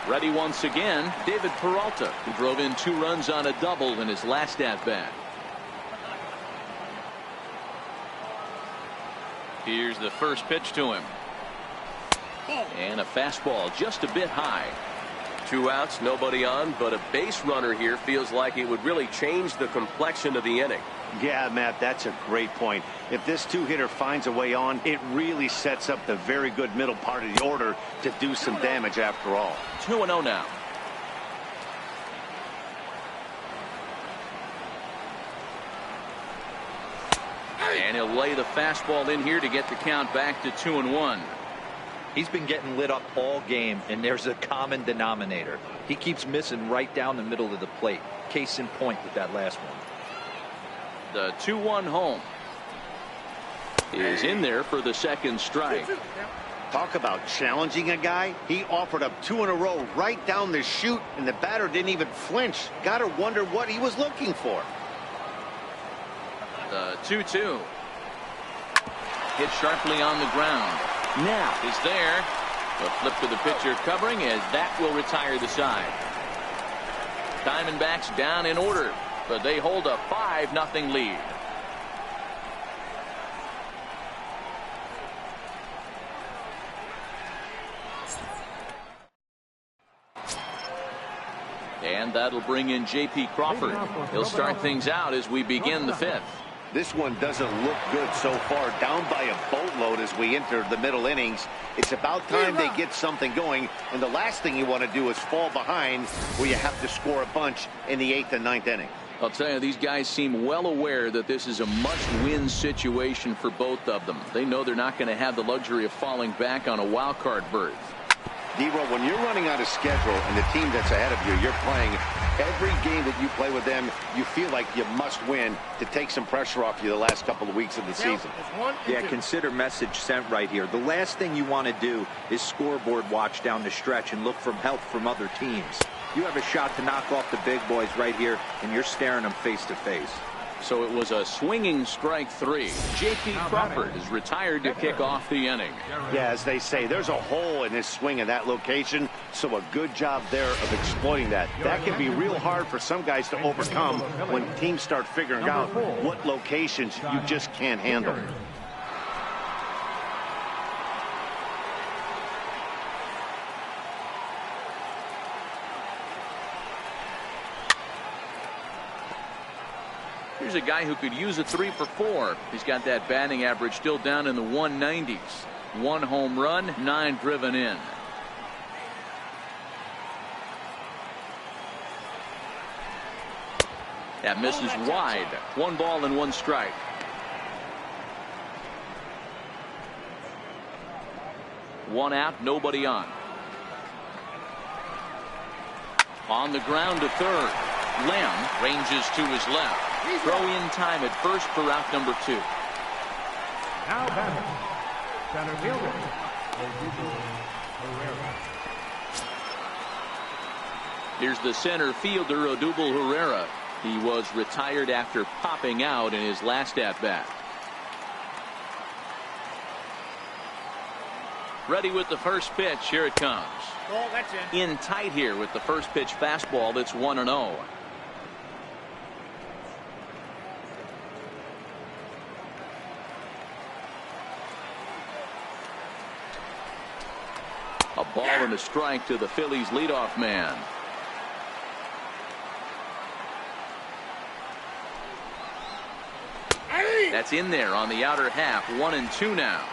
Ready once again, David Peralta, who drove in 2 runs on a double in his last at-bat. Here's the first pitch to him. And a fastball just a bit high. 2 outs, nobody on, but a base runner here feels like it would really change the complexion of the inning. Yeah, Matt, that's a great point. If this 2-hitter finds a way on, it really sets up the very good middle part of the order to do some damage after all. 2-0 now. And he'll lay the fastball in here to get the count back to 2-1. He's been getting lit up all game, and there's a common denominator. He keeps missing right down the middle of the plate. Case in point with that last one. The 2-1 home is in there for the second strike. Talk about challenging a guy. He offered up 2 in a row right down the chute, and the batter didn't even flinch. Gotta wonder what he was looking for. The 2-2. Hit sharply on the ground. Now is there. A flip to the pitcher covering as that will retire the side. Diamondbacks down in order, but they hold a 5-0 lead. And that'll bring in J.P. Crawford. He'll start things out as we begin the 5th. This one doesn't look good so far. Down by a boatload as we enter the middle innings. It's about time they get something going, and the last thing you want to do is fall behind where you have to score a bunch in the 8th and 9th inning. I'll tell you, these guys seem well aware that this is a must-win situation for both of them. They know they're not going to have the luxury of falling back on a wild card berth. D-Roll, when you're running out of schedule and the team that's ahead of you, you're playing every game that you play with them, you feel like you must win to take some pressure off you the last couple of weeks of the season. Yeah, consider message sent right here. The last thing you want to do is scoreboard watch down the stretch and look for help from other teams. You have a shot to knock off the big boys right here, and you're staring them face to face. So it was a swinging strike 3. J.P. Crawford is retired to kick off the inning. Yeah, as they say, there's a hole in his swing in that location, so a good job there of exploiting that. That can be real hard for some guys to overcome when teams start figuring out what locations you just can't handle. Here's a guy who could use a 3 for 4. He's got that batting average still down in the 190s. 1 home run, 9 driven in. That misses wide. 1 ball and 1 strike. One out, nobody on. On the ground to third. Lamb ranges to his left. Throw in time at first for out number 2. Now batting, center fielder, Herrera. Here's the center fielder, Odubel Herrera. He was retired after popping out in his last at-bat. Ready with the first pitch. Here it comes. Oh, that's In tight here with the first pitch fastball. That's 1-0. A ball and a strike to the Phillies leadoff man. That's in there on the outer half. 1-2 now.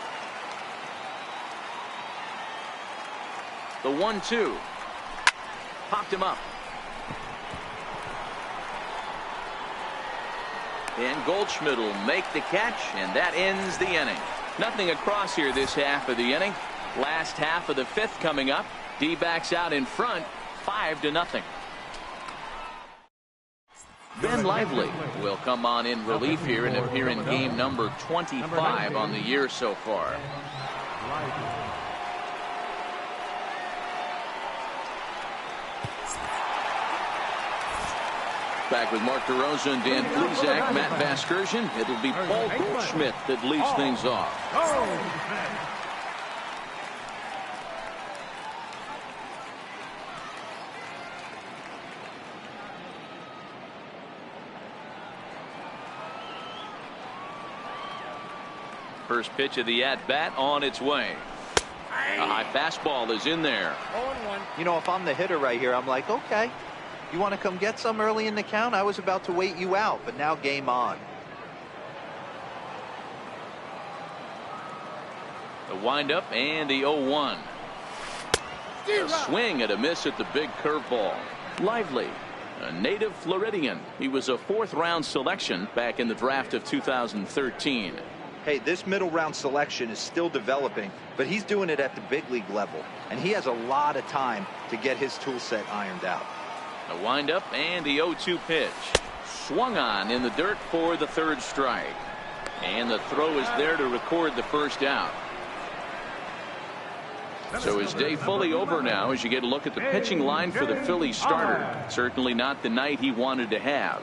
The 1-2. Popped him up. And Goldschmidt will make the catch, and that ends the inning. Nothing across here this half of the inning. Last half of the 5th coming up. D-backs out in front, 5-0. Ben Lively will come on in relief here and appear in game number 25 on the year so far. Back with Mark DeRosa and Dan Plesac, Matt Vasgersian. It'll be Paul Goldschmidt that leads things off. First pitch of the at-bat on its way. A high fastball is in there. 0-1. You know, if I'm the hitter right here, I'm like, okay, you want to come get some early in the count? I was about to wait you out, but now game on. The windup and the 0-1. A swing and a miss at the big curveball. Lively, a native Floridian. He was a 4th-round selection back in the draft of 2013. Hey, this middle round selection is still developing, but he's doing it at the big league level, and he has a lot of time to get his tool set ironed out. The windup and the 0-2 pitch. Swung on in the dirt for the 3rd strike. And the throw is there to record the first out. So his day fully over now as you get a look at the pitching line for the Phillies starter. Certainly not the night he wanted to have.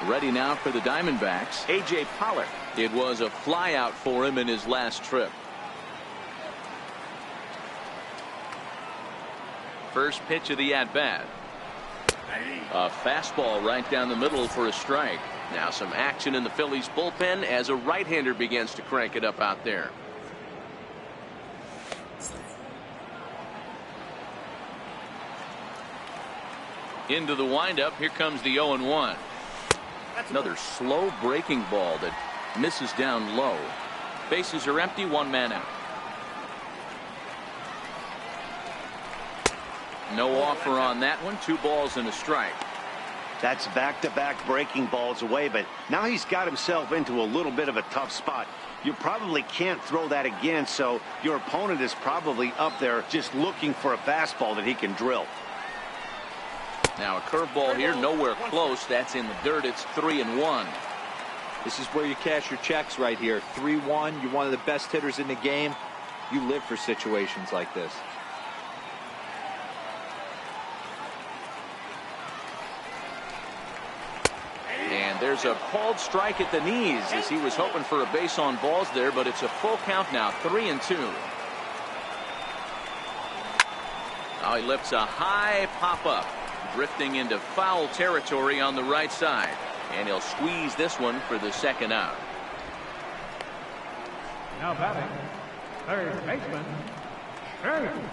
Ready now for the Diamondbacks, A.J. Pollock. It was a flyout for him in his last trip. First pitch of the at-bat. A fastball right down the middle for a strike. Now some action in the Phillies bullpen as a right-hander begins to crank it up out there. Into the windup. Here comes the 0-1. Another slow breaking ball that misses down low. Bases are empty. 1 man out. No offer on that one. 2 balls and a strike. That's back-to-back breaking balls away, but now he's got himself into a little bit of a tough spot. You probably can't throw that again, so your opponent is probably up there just looking for a fastball that he can drill. Now a curveball here, nowhere close. That's in the dirt. It's 3-1. This is where you cash your checks right here. 3-1. You're one of the best hitters in the game. You live for situations like this. And there's a called strike at the knees as he was hoping for a base on balls there, but it's a full count now. 3-2. Now he lifts a high pop-up, drifting into foul territory on the right side, and he'll squeeze this one for the 2nd out. Now batting, third baseman, Sherman.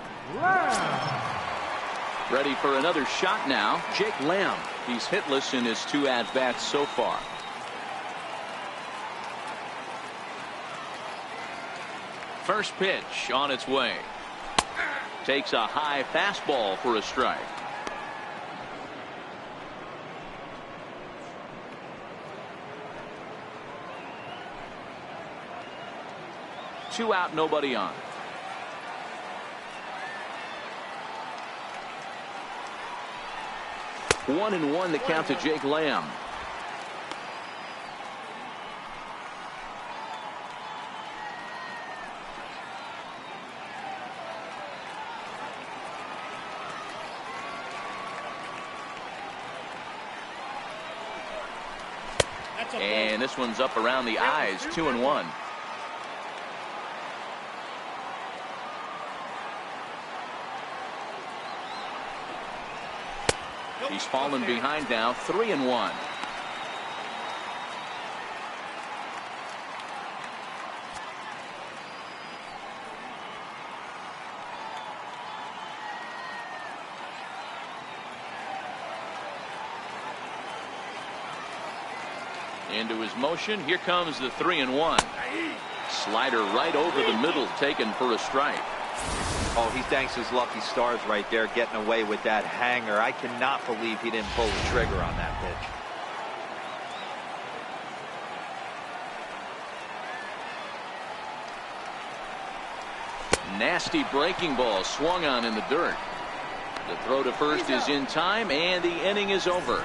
Ready for another shot now, Jake Lamb. He's hitless in his 2 at-bats so far. First pitch on its way. Takes a high fastball for a strike. Two out, nobody on. One and one the count to Jake Lamb. And this one's up around the eyes, 2-1. He's fallen behind now, 3-1. Into his motion. Here comes the 3-1. Slider right over the middle, taken for a strike. Oh, he thanks his lucky stars right there, getting away with that hanger. I cannot believe he didn't pull the trigger on that pitch. Nasty breaking ball swung on in the dirt. The throw to first is in time, and the inning is over.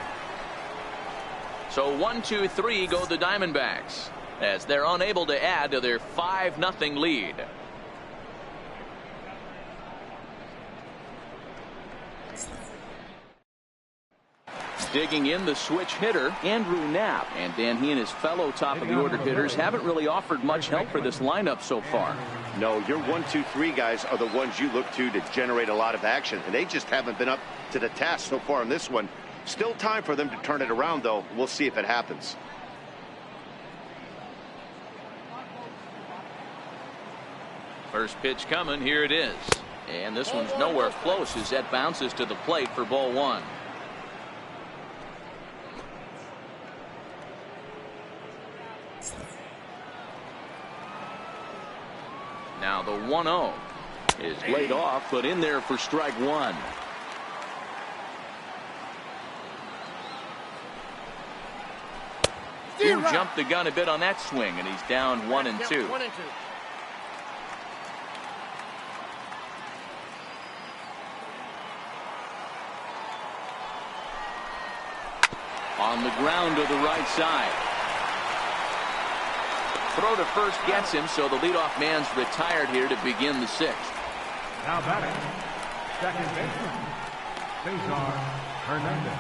So 1-2-3 go the Diamondbacks as they're unable to add to their 5-0 lead. Digging in, the switch hitter, Andrew Knapp. And Dan, he and his fellow top-of-the-order hitters haven't really offered much help for this lineup so far. No, your 1-2-3 guys are the ones you look to generate a lot of action, and they just haven't been up to the task so far in this one. Still time for them to turn it around, though. We'll see if it happens. First pitch coming. Here it is. And this one's nowhere close as that bounces to the plate for ball one. Now the 1-0 is laid off, but in there for strike one. He jumped the gun a bit on that swing, and he's down 1-2. On the ground to the right side. Throw to first gets him, so the leadoff man's retired here to begin the sixth. Now batting, second baseman, Cesar Hernandez.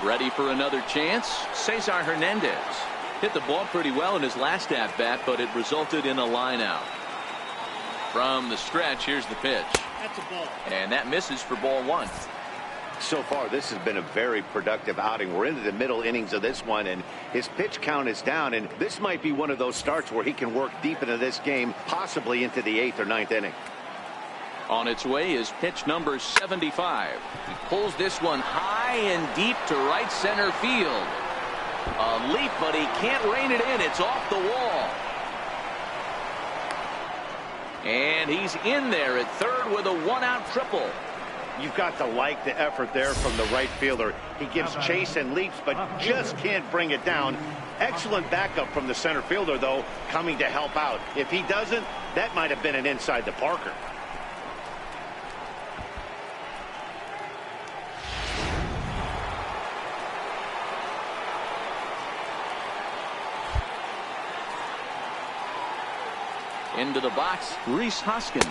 Ready for another chance. Cesar Hernandez hit the ball pretty well in his last at-bat, but it resulted in a line out. From the stretch, here's the pitch. That's a ball. And that misses for ball one. So far, this has been a very productive outing. We're into the middle innings of this one, and his pitch count is down, and this might be one of those starts where he can work deep into this game, possibly into the 8th or 9th inning. On its way is pitch number 75. He pulls this one high and deep to right center field. A leap, but he can't rein it in. It's off the wall. And he's in there at third with a one-out triple. You've got to like the effort there from the right fielder. He gives chase and leaps, but just can't bring it down. Excellent backup from the center fielder, though, coming to help out. If he doesn't, that might have been an inside the Parker. Into the box, Rhys Hoskins,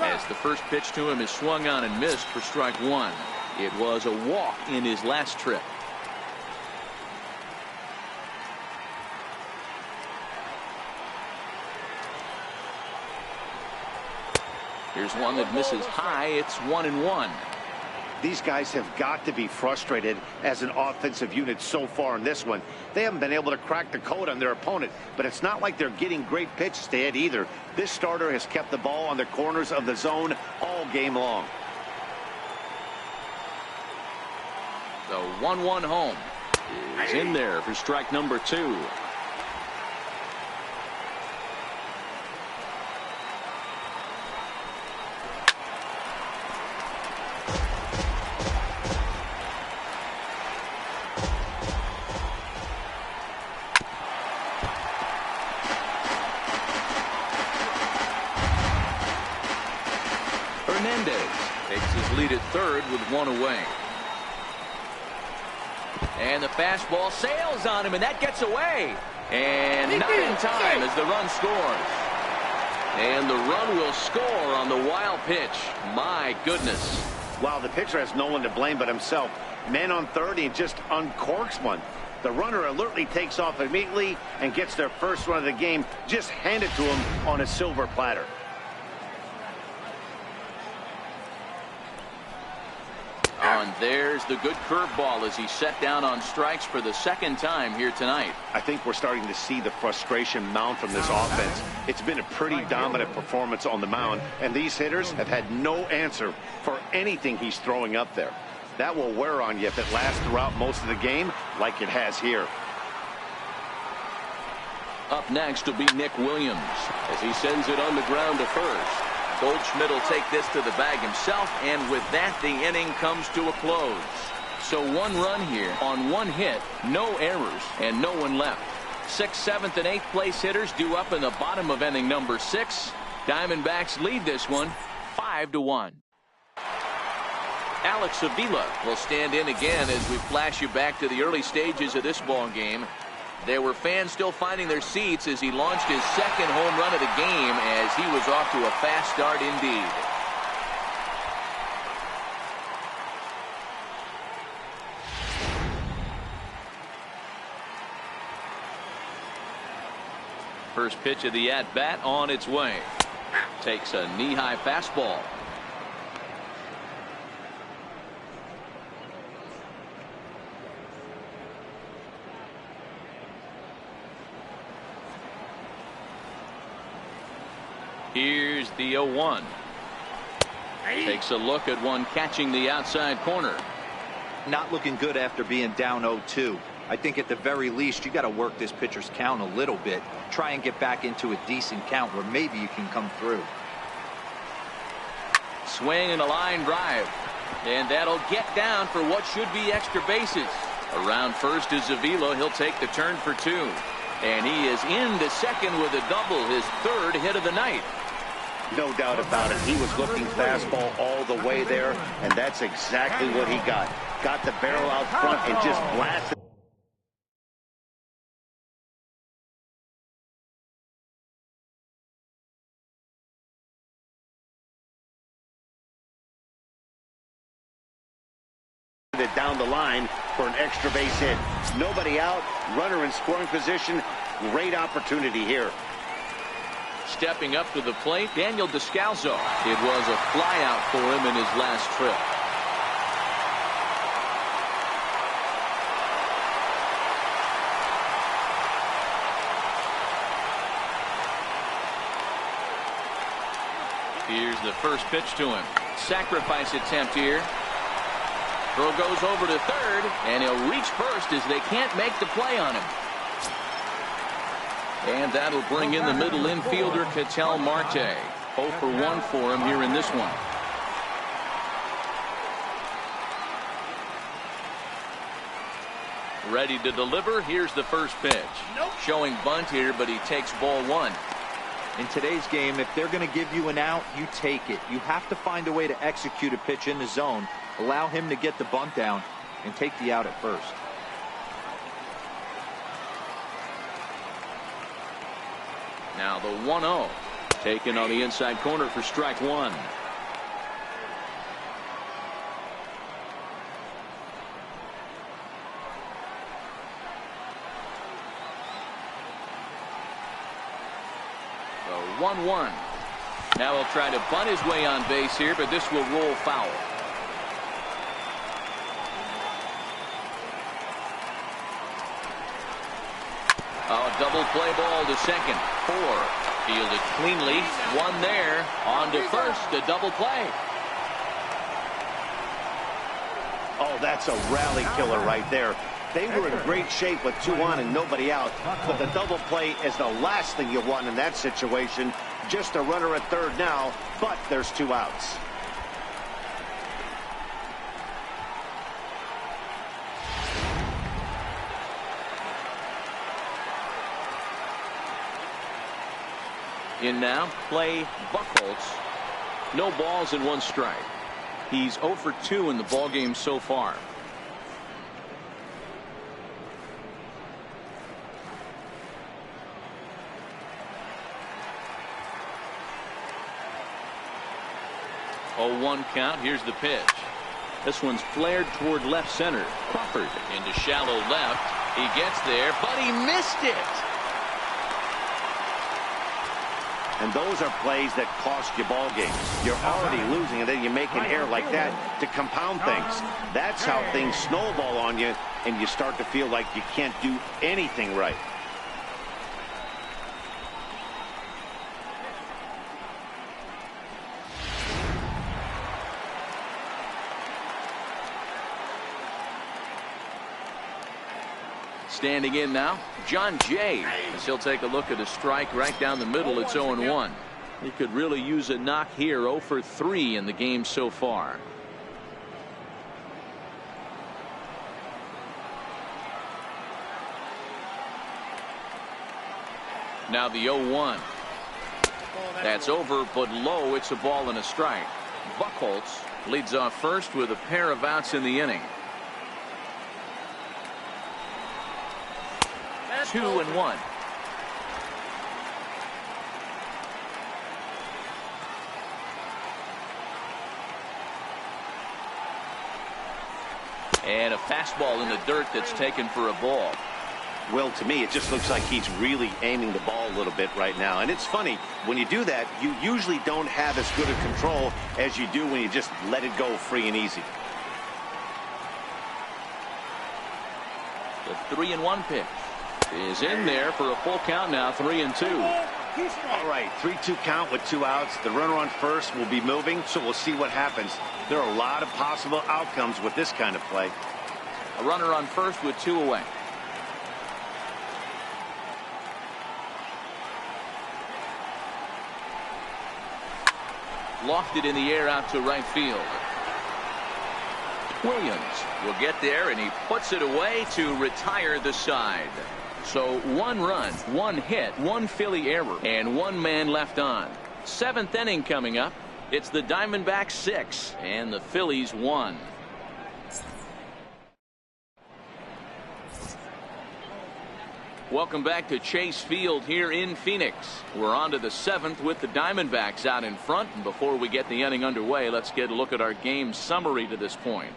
as the first pitch to him is swung on and missed for strike one. It was a walk in his last trip. Here's one that misses high. It's 1-1. These guys have got to be frustrated as an offensive unit so far in this one. They haven't been able to crack the code on their opponent, but it's not like they're getting great pitches to hit either. This starter has kept the ball on the corners of the zone all game long. The 1-1 home is in there for strike number 2. Takes his lead at third with 1 away. And the fastball sails on him, and that gets away. And not in time as the run scores. And the run will score on the wild pitch. My goodness. Wow, the pitcher has no one to blame but himself. Man on third, he just uncorks one. The runner alertly takes off immediately and gets their first run of the game just handed to him on a silver platter. And there's the good curveball as he's set down on strikes for the second time here tonight. I think we're starting to see the frustration mount from this offense. It's been a pretty dominant performance on the mound, and these hitters have had no answer for anything he's throwing up there. That will wear on you if it lasts throughout most of the game like it has here. Up next will be Nick Williams as he sends it on the ground to first. Goldschmidt will take this to the bag himself, and with that, the inning comes to a close. So 1 run here on 1 hit, no errors, and no one left. 6th, 7th, and 8th place hitters due up in the bottom of inning number 6. Diamondbacks lead this one 5-1. Alex Avila will stand in again as we flash you back to the early stages of this ball game. There were fans still finding their seats as he launched his second home run of the game as he was off to a fast start indeed. First pitch of the at-bat on its way. Takes a knee-high fastball. Here's the 0-1. Takes a look at one catching the outside corner. Not looking good after being down 0-2. I think at the very least you got to work this pitcher's count a little bit. Try and get back into a decent count where maybe you can come through. Swing and a line drive. And that'll get down for what should be extra bases. Around first is Avila. He'll take the turn for 2. And he is into second with a double, his 3rd hit of the night. No doubt about it. He was looking fastball all the way there, and that's exactly what he got. Got the barrel out front and just blasted it down the line for an extra base hit. Nobody out, runner in scoring position. Great opportunity here. Stepping up to the plate, Daniel Descalso. It was a flyout for him in his last trip. Here's the first pitch to him. Sacrifice attempt here. Throw goes over to third, and he'll reach first as they can't make the play on him. And that'll bring in the middle infielder, Ketel Marte. 0 for 1 for him here in this one. Ready to deliver. Here's the first pitch. Showing bunt here, but he takes ball 1. In today's game, if they're going to give you an out, you take it. You have to find a way to execute a pitch in the zone, allow him to get the bunt down, and take the out at first. Now the 1-0. Taken on the inside corner for strike 1. The 1-1. Now he'll try to bunt his way on base here, but this will roll foul. double play ball to second. 4. Fielded cleanly. 1 there. On to first. A double play. Oh, that's a rally killer right there. They were in great shape with 2 on and nobody out. But the double play is the last thing you want in that situation. Just a runner at third now, but there's 2 outs. In now, play Buchholz. No balls and 1 strike. He's 0 for 2 in the ballgame so far. Oh, 1 count. Here's the pitch. This one's flared toward left center. Crawford into shallow left. He gets there, but he missed it. And those are plays that cost you ball games. You're already losing, and then you make an error like that to compound things. That's how things snowball on you, and you start to feel like you can't do anything right. Standing in now, John Jay, as he'll take a look at a strike right down the middle. It's 0-1. He could really use a knock here. 0 for 3 in the game so far. Now the 0-1. That's over, but low. It's a ball and a strike. Buchholz leads off first with a pair of outs in the inning. 2-1. And a fastball in the dirt that's taken for a ball. Well, to me, it just looks like he's really aiming the ball a little bit right now. And it's funny, when you do that, you usually don't have as good a control as you do when you just let it go free and easy. The 3-1 pitch is in there for a full count now. 3-2. All right, 3-2 count with 2 outs. The runner on first will be moving, so we'll see what happens. There are a lot of possible outcomes with this kind of play. A runner on first with 2 away. Lofted in the air out to right field. Williams will get there, and he puts it away to retire the side. So 1 run, 1 hit, 1 Philly error, and 1 man left on. 7th inning coming up. It's the Diamondbacks 6 and the Phillies 1. Welcome back to Chase Field here in Phoenix. We're on to the 7th with the Diamondbacks out in front. And before we get the inning underway, let's get a look at our game summary to this point.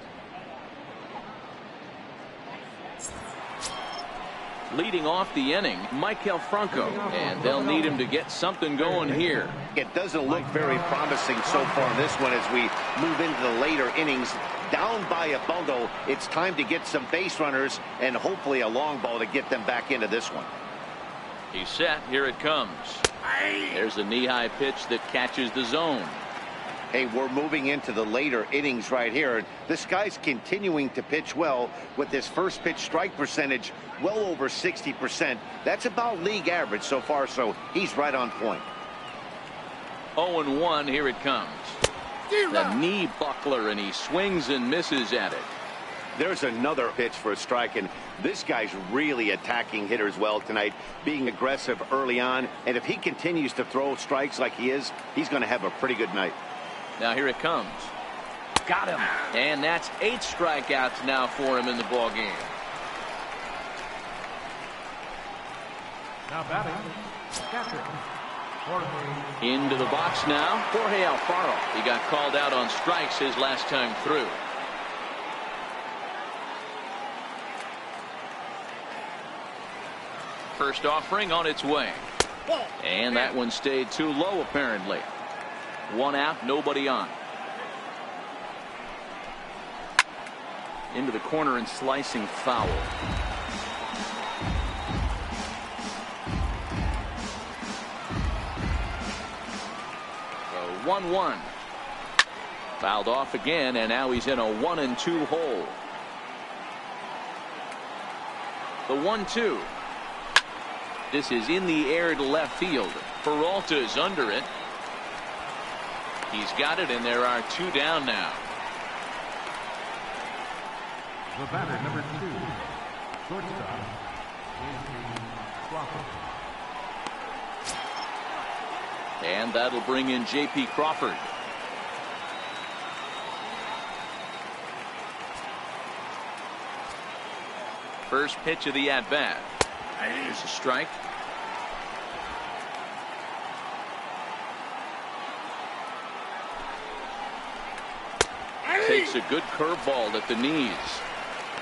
Leading off the inning, Maikel Franco, and they'll need him to get something going here. It doesn't look very promising so far in this one as we move into the later innings. Down by a bundle, it's time to get some base runners and hopefully a long ball to get them back into this one. He's set. Here it comes. There's a knee-high pitch that catches the zone. Hey, we're moving into the later innings right here. This guy's continuing to pitch well with his first pitch strike percentage well over 60%. That's about league average so far, so he's right on point. 0-1. Here it comes. The knee buckler, and he swings and misses at it. There's another pitch for a strike, and this guy's really attacking hitters well tonight, being aggressive early on. And if he continues to throw strikes like he is, he's going to have a pretty good night. Now here it comes. Got him. And that's 8 strikeouts now for him in the ball game. Now batting, catcher. Into the box now, Jorge Alfaro. He got called out on strikes his last time through. First offering on its way. And that one stayed too low apparently. 1 out, nobody on. Into the corner and slicing foul. 1-1. Fouled off again, and now he's in a 1-2 hole. The 1-2. This is in the air to left field. Peralta's under it. He's got it, and there are 2 down now. The batter, number 2, shortstop, J.P. Crawford. And that'll bring in J.P. Crawford. First pitch of the at-bat. Here's a strike. Takes a good curveball at the knees.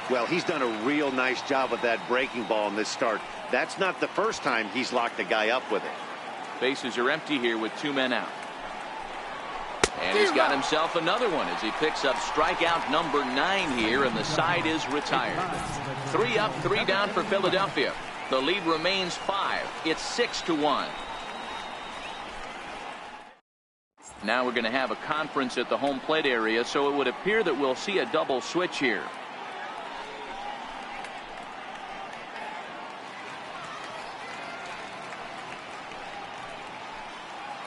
Well, he's done a real nice job with that breaking ball in this start. That's not the first time he's locked a guy up with it. Bases are empty here with 2 men out. And he's got himself another one as he picks up strikeout number 9 here, and the side is retired. 3 up, 3 down for Philadelphia. The lead remains 5. It's 6-1. Now we're going to have a conference at the home plate area, so it would appear that we'll see a double switch here.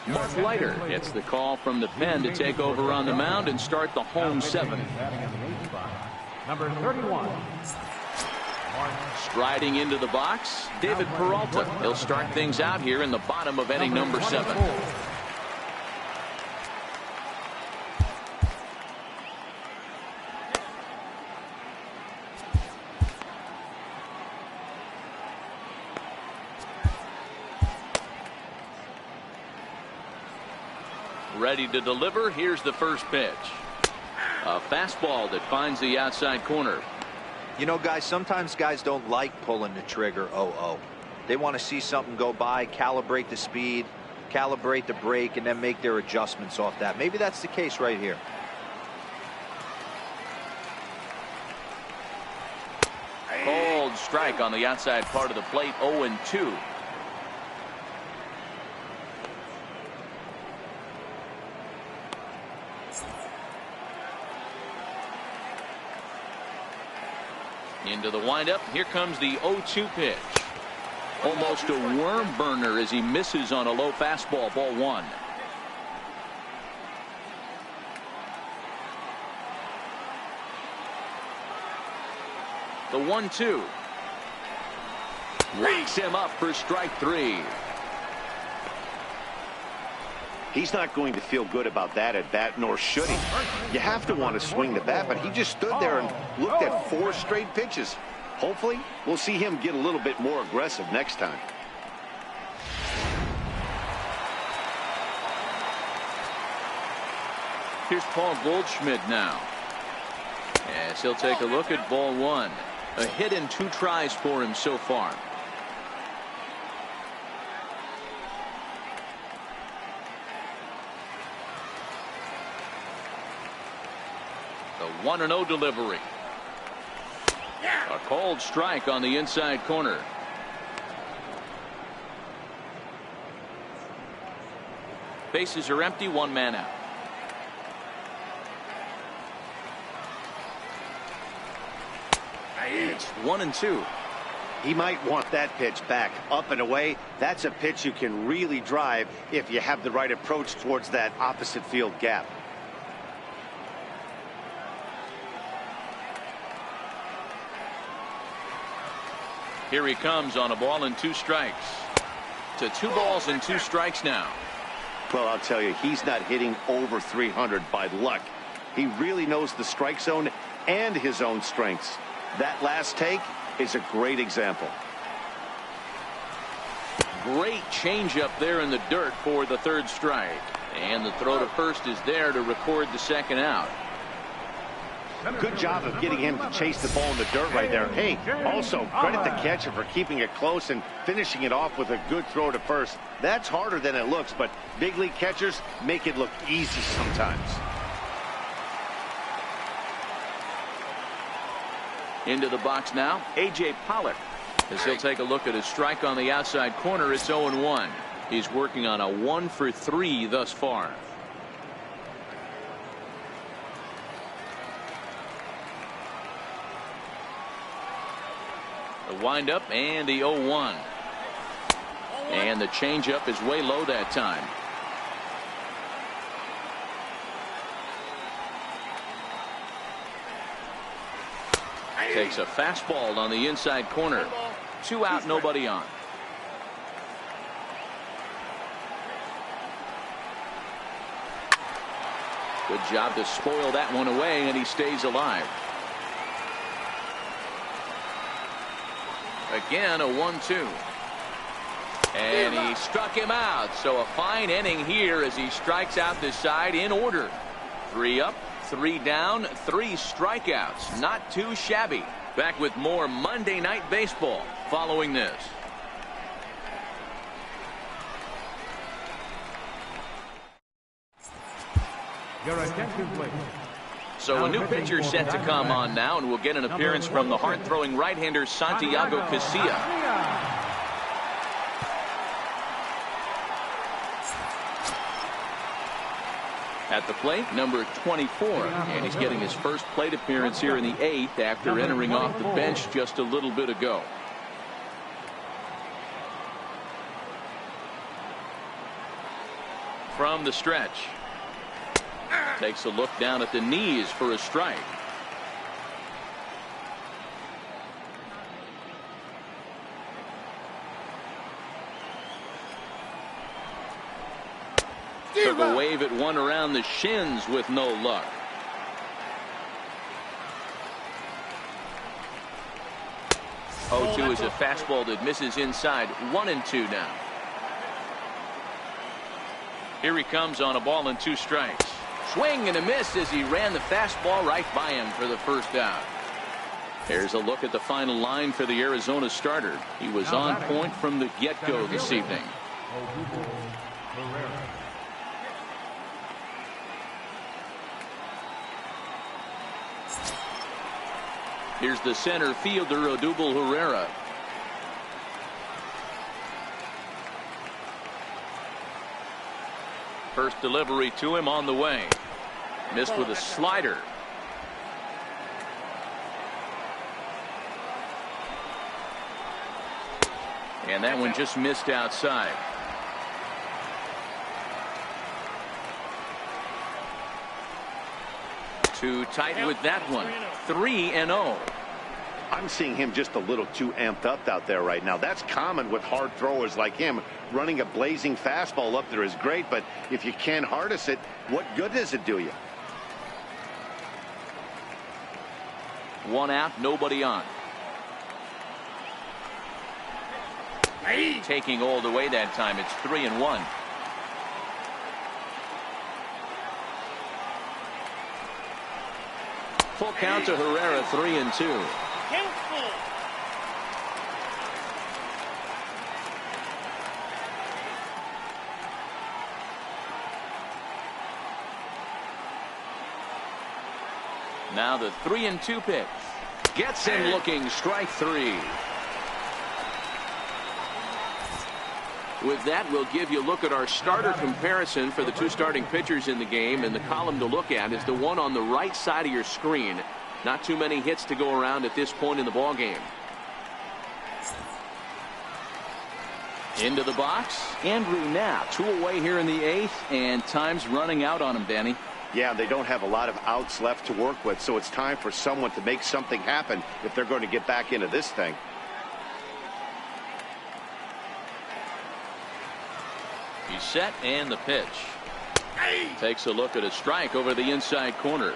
Mark Leiter gets the call from the pen to take over on the mound and start the home 7. Number 31. Striding into the box, David Peralta. He'll start things out here in the bottom of inning number 7. Ready to deliver. Here's the first pitch. A fastball that finds the outside corner. You know, guys, sometimes guys don't like pulling the trigger 0-0. They want to see something go by, calibrate the speed, calibrate the brake, and then make their adjustments off that. Maybe that's the case right here. Cold strike on the outside part of the plate. 0-2. Into the windup. Here comes the 0-2 pitch. Almost a worm burner as he misses on a low fastball. Ball 1. The 1-2. Wakes him up for strike 3. He's not going to feel good about that at bat, nor should he. You have to want to swing the bat, but he just stood there and looked at 4 straight pitches. Hopefully, we'll see him get a little bit more aggressive next time. Here's Paul Goldschmidt now. As he'll take a look at ball 1. A hit in 2 tries for him so far. The 1-0 delivery. A cold strike on the inside corner. Bases are empty. 1 man out. It's 1-2. He might want that pitch back. Up and away. That's a pitch you can really drive if you have the right approach towards that opposite field gap. Here he comes on a ball and 2 strikes. To 2 balls and 2 strikes now. Well, I'll tell you, he's not hitting over 300 by luck. He really knows the strike zone and his own strengths. That last take is a great example. Great changeup there in the dirt for the 3rd strike. And the throw to first is there to record the 2nd out. Good job of getting him to chase the ball in the dirt right there. Hey, also credit the catcher for keeping it close and finishing it off with a good throw to first. That's harder than it looks, but big league catchers make it look easy sometimes. Into the box now, A.J. Pollock. As he'll take a look at his strike on the outside corner, it's 0-1. He's working on a 1 for 3 thus far. The windup and the 0-1. And the changeup is way low that time. Takes a fastball on the inside corner. 2 out, nobody on. Good job to spoil that one away, and he stays alive. Again, a 1-2. And he struck him out. So a fine inning here as he strikes out this side in order. 3 up, 3 down, 3 strikeouts. Not too shabby. Back with more Monday Night Baseball following this. Your attention, please. So a new pitcher set to come on now, and we'll get an appearance from the hard-throwing right-hander Santiago Casilla. At the plate, number 24, and he's getting his first plate appearance here in the 8th after entering off the bench just a little bit ago. From the stretch. Takes a look down at the knees for a strike. Took a wave at one around the shins with no luck. Oh, 2 is a fastball that misses inside. 1-2 now. Here he comes on a ball and 2 strikes. Swing and a miss as he ran the fastball right by him for the first out. Here's a look at the final line for the Arizona starter. He was on point from the get-go this evening. Here's the center fielder, Odubel Herrera. First delivery to him on the way. Missed with a slider. And that one just missed outside. Too tight with that one. 3-0. I'm seeing him just a little too amped up out there right now. That's common with hard throwers like him. Running a blazing fastball up there is great, but if you can't harness it, what good does it do you? 1 out, nobody on. Taking all the way that time. It's 3-1. Full count to Herrera, 3-2. Now the 3-2 pitch. Gets him looking, strike 3. With that, we'll give you a look at our starter comparison for the 2 starting pitchers in the game, and the column to look at is the one on the right side of your screen. Not too many hits to go around at this point in the ball game. Into the box, Andrew Knapp, 2 away here in the 8th, and time's running out on him, Danny. Yeah, they don't have a lot of outs left to work with, so it's time for someone to make something happen if they're going to get back into this thing. He's set, and the pitch. Takes a look at a strike over the inside corner.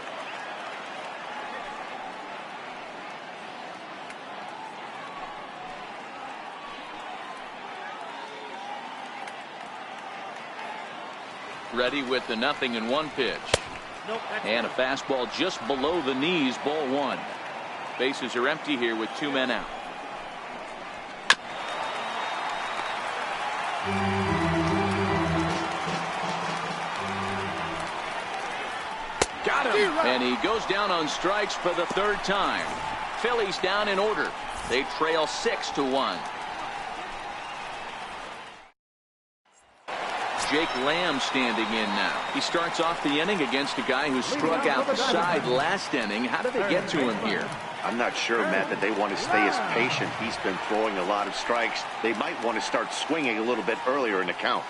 Ready with the 0-1 pitch. And a fastball just below the knees, ball 1. Bases are empty here with 2 men out. Got him. And he goes down on strikes for the 3rd time. Phillies down in order. They trail 6-1. Jake Lamb standing in now. He starts off the inning against a guy who struck out the side last inning. How did they get to him here? I'm not sure, Matt, that they want to stay as patient. He's been throwing a lot of strikes. They might want to start swinging a little bit earlier in the count.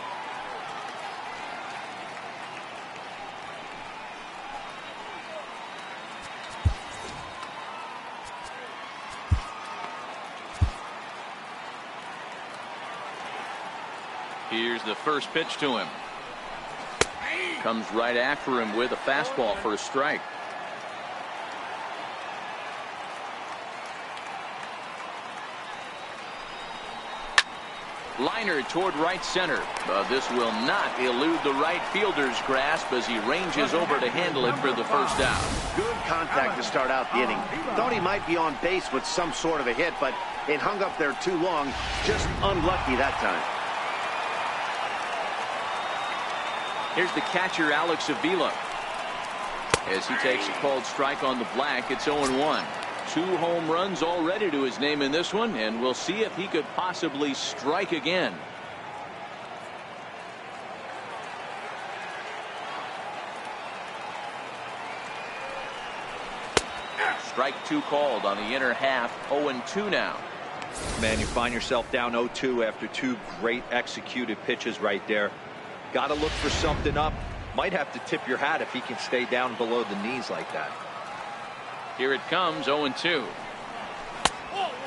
Here's the first pitch to him. Comes right after him with a fastball for a strike. Liner toward right center, but this will not elude the right fielder's grasp as he ranges over to handle it for the first out. Good contact to start out the inning. Thought he might be on base with some sort of a hit, but it hung up there too long. Just unlucky that time. Here's the catcher, Alex Avila. As he takes a called strike on the black, it's 0-1. 2 home runs already to his name in this one, and we'll see if he could possibly strike again. Strike 2 called on the inner half. 0-2 now. Man, you find yourself down 0-2 after 2 great executed pitches right there. Got to look for something up. Might have to tip your hat if he can stay down below the knees like that. Here it comes, 0-2.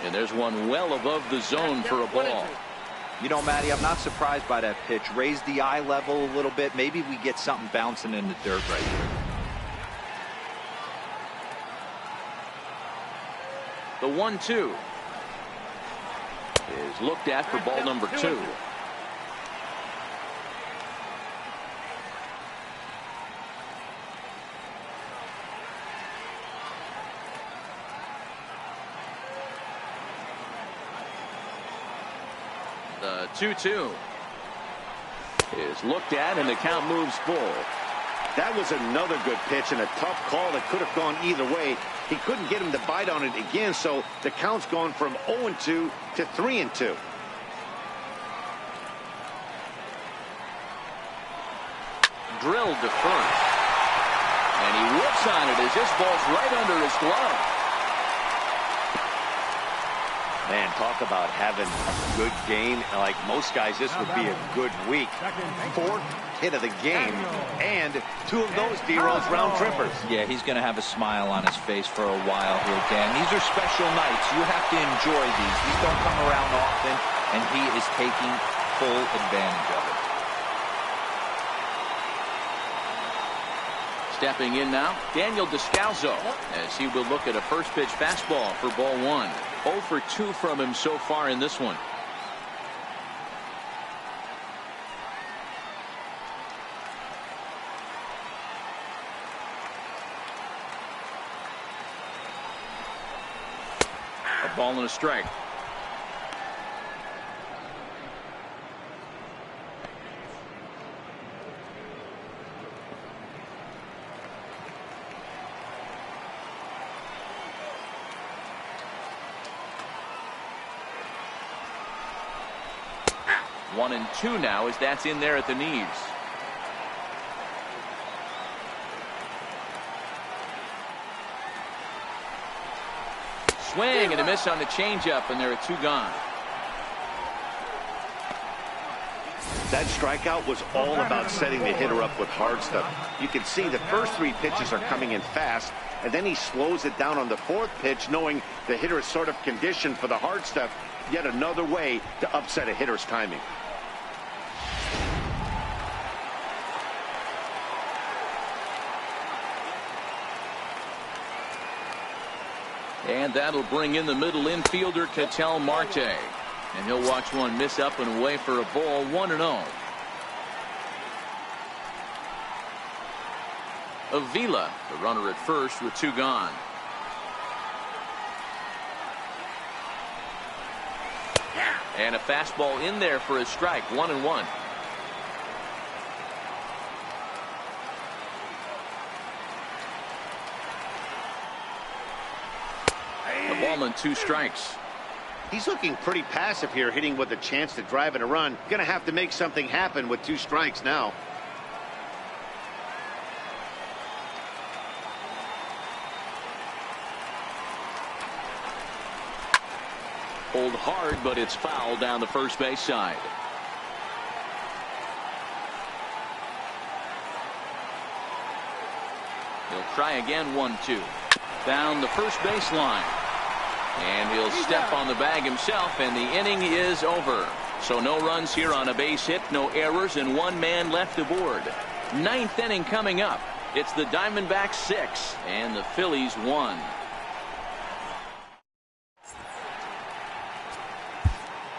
And there's one well above the zone for a ball. You know, Matty, I'm not surprised by that pitch. Raise the eye level a little bit. Maybe we get something bouncing in the dirt right here. The 1-2 is looked at for ball number 2. The 2-2 is looked at, and the count moves full. That was another good pitch and a tough call that could have gone either way. He couldn't get him to bite on it again, so the count's gone from 0-2 to 3-2. Drilled to first, and he whips on it as this ball's right under his glove. Man, talk about having a good game. Like most guys, this would be a good week. 4th hit of the game, and 2 of those D-Rose round trippers. Yeah, he's going to have a smile on his face for a while here, Dan. These are special nights. You have to enjoy these. These don't come around often, and he is taking full advantage of it. Stepping in now, Daniel Descalzo, as he will look at a first pitch fastball for ball 1. 0 for 2 from him so far in this one. A ball and a strike. One and 2 now as that's in there at the knees. Swing and a miss on the changeup, and there are 2 gone. That strikeout was all about setting the hitter up with hard stuff. You can see the first 3 pitches are coming in fast, and then he slows it down on the 4th pitch, knowing the hitter is sort of conditioned for the hard stuff. Yet another way to upset a hitter's timing. And that'll bring in the middle infielder, Ketel Marte. And he'll watch one miss up and away for a ball, 1-0. Avila, the runner at first with 2 gone. And a fastball in there for a strike, 1-1. A ball and 2 strikes. He's looking pretty passive here, hitting with a chance to drive in a run. Gonna have to make something happen with 2 strikes now. Pulled hard, but it's fouled down the first base side. He'll try again, 1-2. Down the first baseline. And he'll step on the bag himself, and the inning is over. So no runs here on a base hit, no errors, and one man left aboard. Ninth inning coming up. It's the Diamondbacks 6 and the Phillies 1.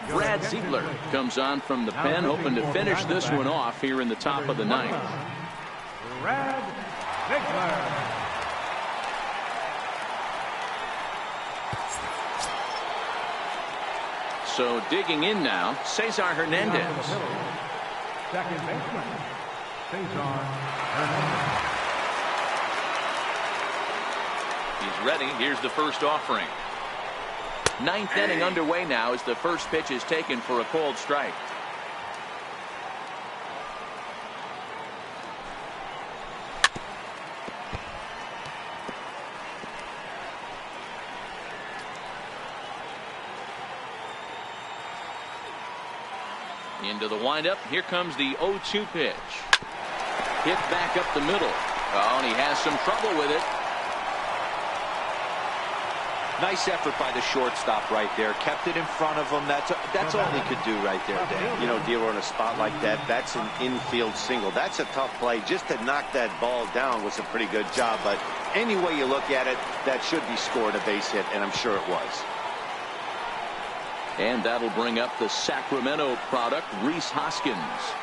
Brad Ziegler comes on from the pen, hoping to finish this one off here in the top of the ninth. Brad Ziegler. So digging in now, Cesar Hernandez. Second baseman, Cesar Hernandez. He's ready. Here's the first offering. Ninth inning underway now as the first pitch is taken for a called strike. Into the windup. Here comes the 0-2 pitch. Hit back up the middle. Oh, and he has some trouble with it. Nice effort by the shortstop right there. Kept it in front of him. That's all he could do right there, Dan. You know, dealer in a spot like that, that's an infield single. That's a tough play. Just to knock that ball down was a pretty good job. But any way you look at it, that should be scored a base hit, and I'm sure it was. And that'll bring up the Sacramento product, Rhys Hoskins.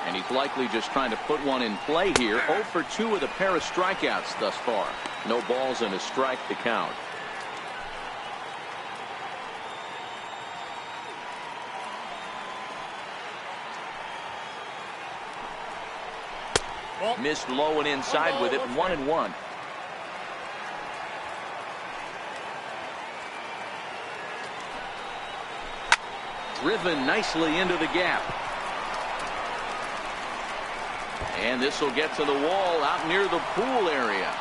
And he's likely just trying to put one in play here. 0 for 2 with a pair of strikeouts thus far. No balls and a strike to count. Missed low and inside with it. 1-1. Driven nicely into the gap. And this will get to the wall out near the pool area.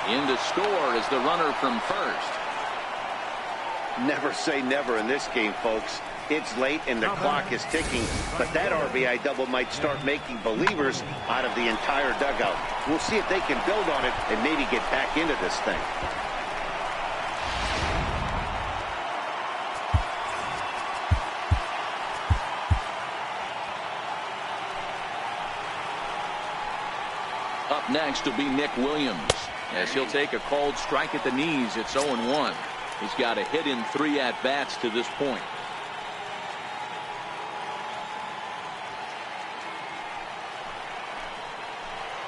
In to score is the runner from first. Never say never in this game, folks. It's late and the clock is ticking, but that RBI double might start making believers out of the entire dugout. We'll see if they can build on it and maybe get back into this thing. Up next will be Nick Williams as he'll take a called strike at the knees. It's 0-1. He's got a hit in 3 at-bats to this point.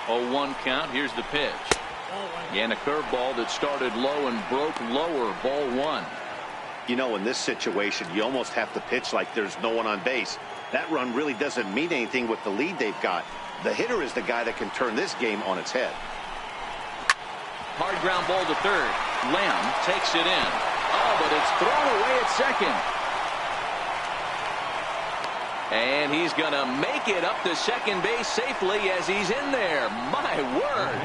0-1 count. Here's the pitch. And a curveball that started low and broke lower. Ball 1. You know, in this situation, you almost have to pitch like there's no one on base. That run really doesn't mean anything with the lead they've got. The hitter is the guy that can turn this game on its head. Hard ground ball to third. Lamb takes it in. Oh, but it's thrown away at second. And he's going to make it up to second base safely as he's in there. My word.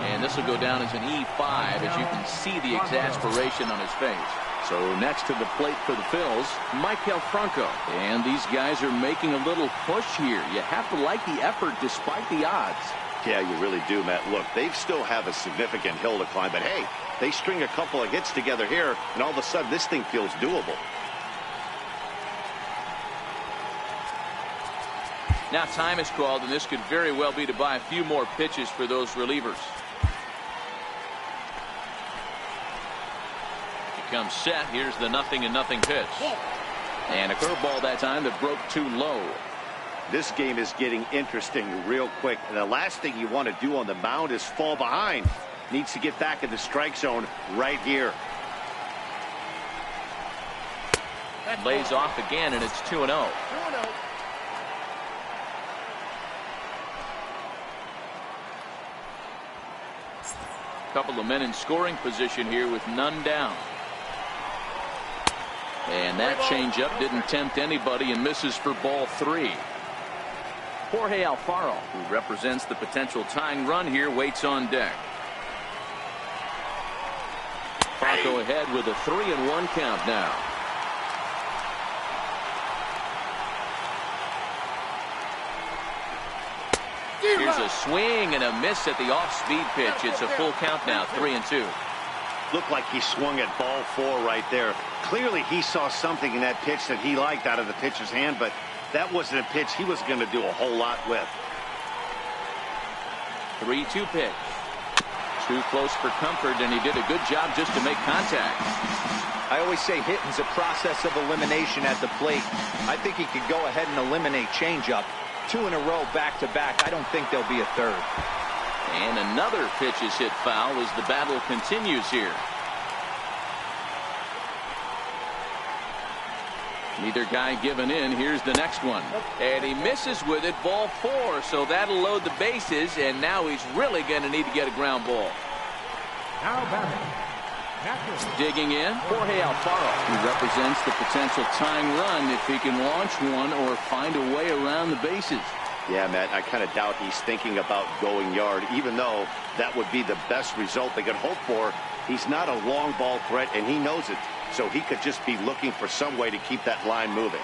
And this will go down as an E5 as you can see the exasperation on his face. So next to the plate for the Phils, Maikel Franco. And these guys are making a little push here. You have to like the effort despite the odds. Yeah, you really do, Matt. Look, they still have a significant hill to climb, but hey, they string a couple of hits together here, and all of a sudden this thing feels doable. Now time is called, and this could very well be to buy a few more pitches for those relievers. He comes set. Here's the 0-0 pitch. And a curveball that time that broke too low. This game is getting interesting real quick. And the last thing you want to do on the mound is fall behind. Needs to get back in the strike zone right here. Lays off again, and it's 2-0. Couple of men in scoring position here with none down. And that changeup didn't tempt anybody and misses for ball 3. Jorge Alfaro, who represents the potential tying run here, waits on deck. Franco ahead with a 3-1 count now. Here's a swing and a miss at the off-speed pitch. It's a full count now, 3-2. Looked like he swung at ball 4 right there. Clearly he saw something in that pitch that he liked out of the pitcher's hand, but that wasn't a pitch he was going to do a whole lot with. 3-2 pitch. Too close for comfort, and he did a good job just to make contact. I always say hitting's a process of elimination at the plate. I think he could go ahead and eliminate changeup. 2 in a row back-to-back. I don't think there'll be a third. And another pitch is hit foul as the battle continues here. Neither guy giving in. Here's the next one. And he misses with it, ball 4. So that'll load the bases, and now he's really going to need to get a ground ball. Now batting. Digging in, Jorge Alfaro. He represents the potential tying run if he can launch one or find a way around the bases. Yeah, Matt, I kind of doubt he's thinking about going yard, even though that would be the best result they could hope for. He's not a long ball threat, and he knows it. So he could just be looking for some way to keep that line moving.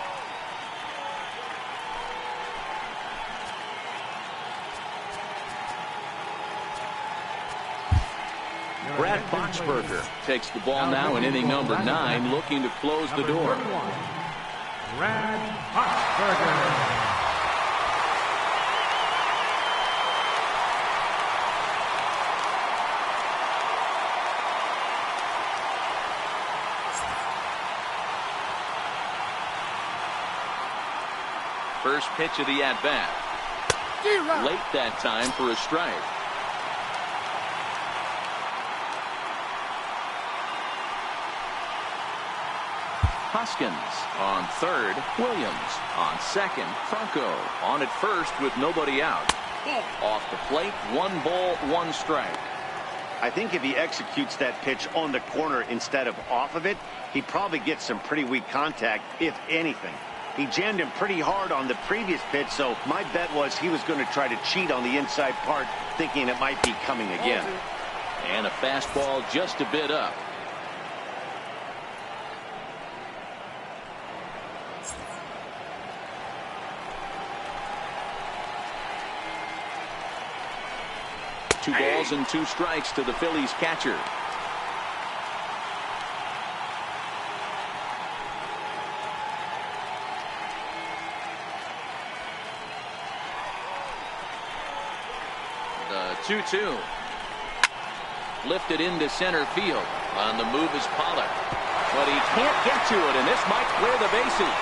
Brad Boxberger takes the ball now in inning number 9, looking to close the door. Brad Boxberger. First pitch of the at-bat. Late that time for a strike. Hoskins on third. Williams on second. Franco on at first with nobody out. Off the plate, 1 ball, 1 strike. I think if he executes that pitch on the corner instead of off of it, he probably gets some pretty weak contact, if anything. He jammed him pretty hard on the previous pitch, so my bet was he was going to try to cheat on the inside part, thinking it might be coming again. And a fastball just a bit up. Two balls and 2 strikes to the Phillies catcher. The 2-2. Lifted into center field. On the move is Pollard. But he can't get to it, and this might clear the bases.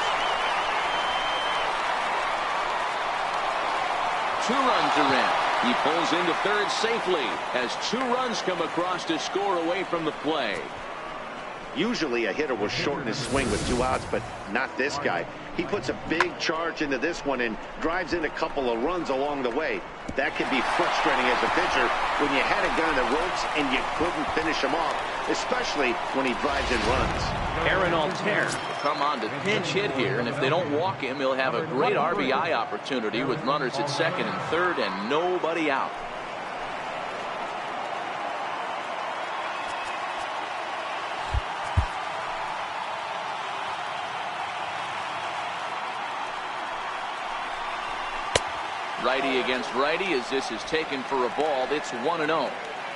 2 runs are in. He pulls into third safely as 2 runs come across to score away from the play. Usually a hitter will shorten his swing with 2 outs, but not this guy. He puts a big charge into this one and drives in a couple of runs along the way. That can be frustrating as a pitcher when you had a guy on the ropes and you couldn't finish him off, especially when he drives in runs. Aaron Altair will come on to pinch hit here, and if they don't walk him, he'll have a great RBI opportunity with runners at second and third and nobody out. Righty against righty as this is taken for a ball. It's 1-0.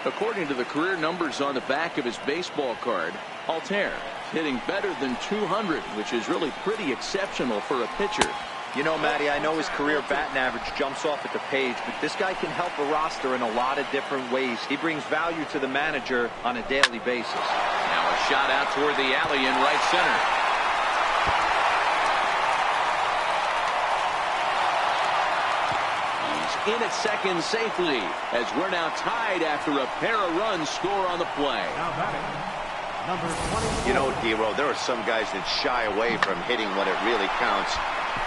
According to the career numbers on the back of his baseball card, Altair hitting better than 200, which is really pretty exceptional for a pitcher. You know, Matty, I know his career batting average jumps off at the page, but this guy can help a roster in a lot of different ways. He brings value to the manager on a daily basis. Now a shot out toward the alley in right center. In at second safely as we're now tied after a pair of runs score on the play. Now batting. Number 20. You know, D-Row, there are some guys that shy away from hitting when it really counts.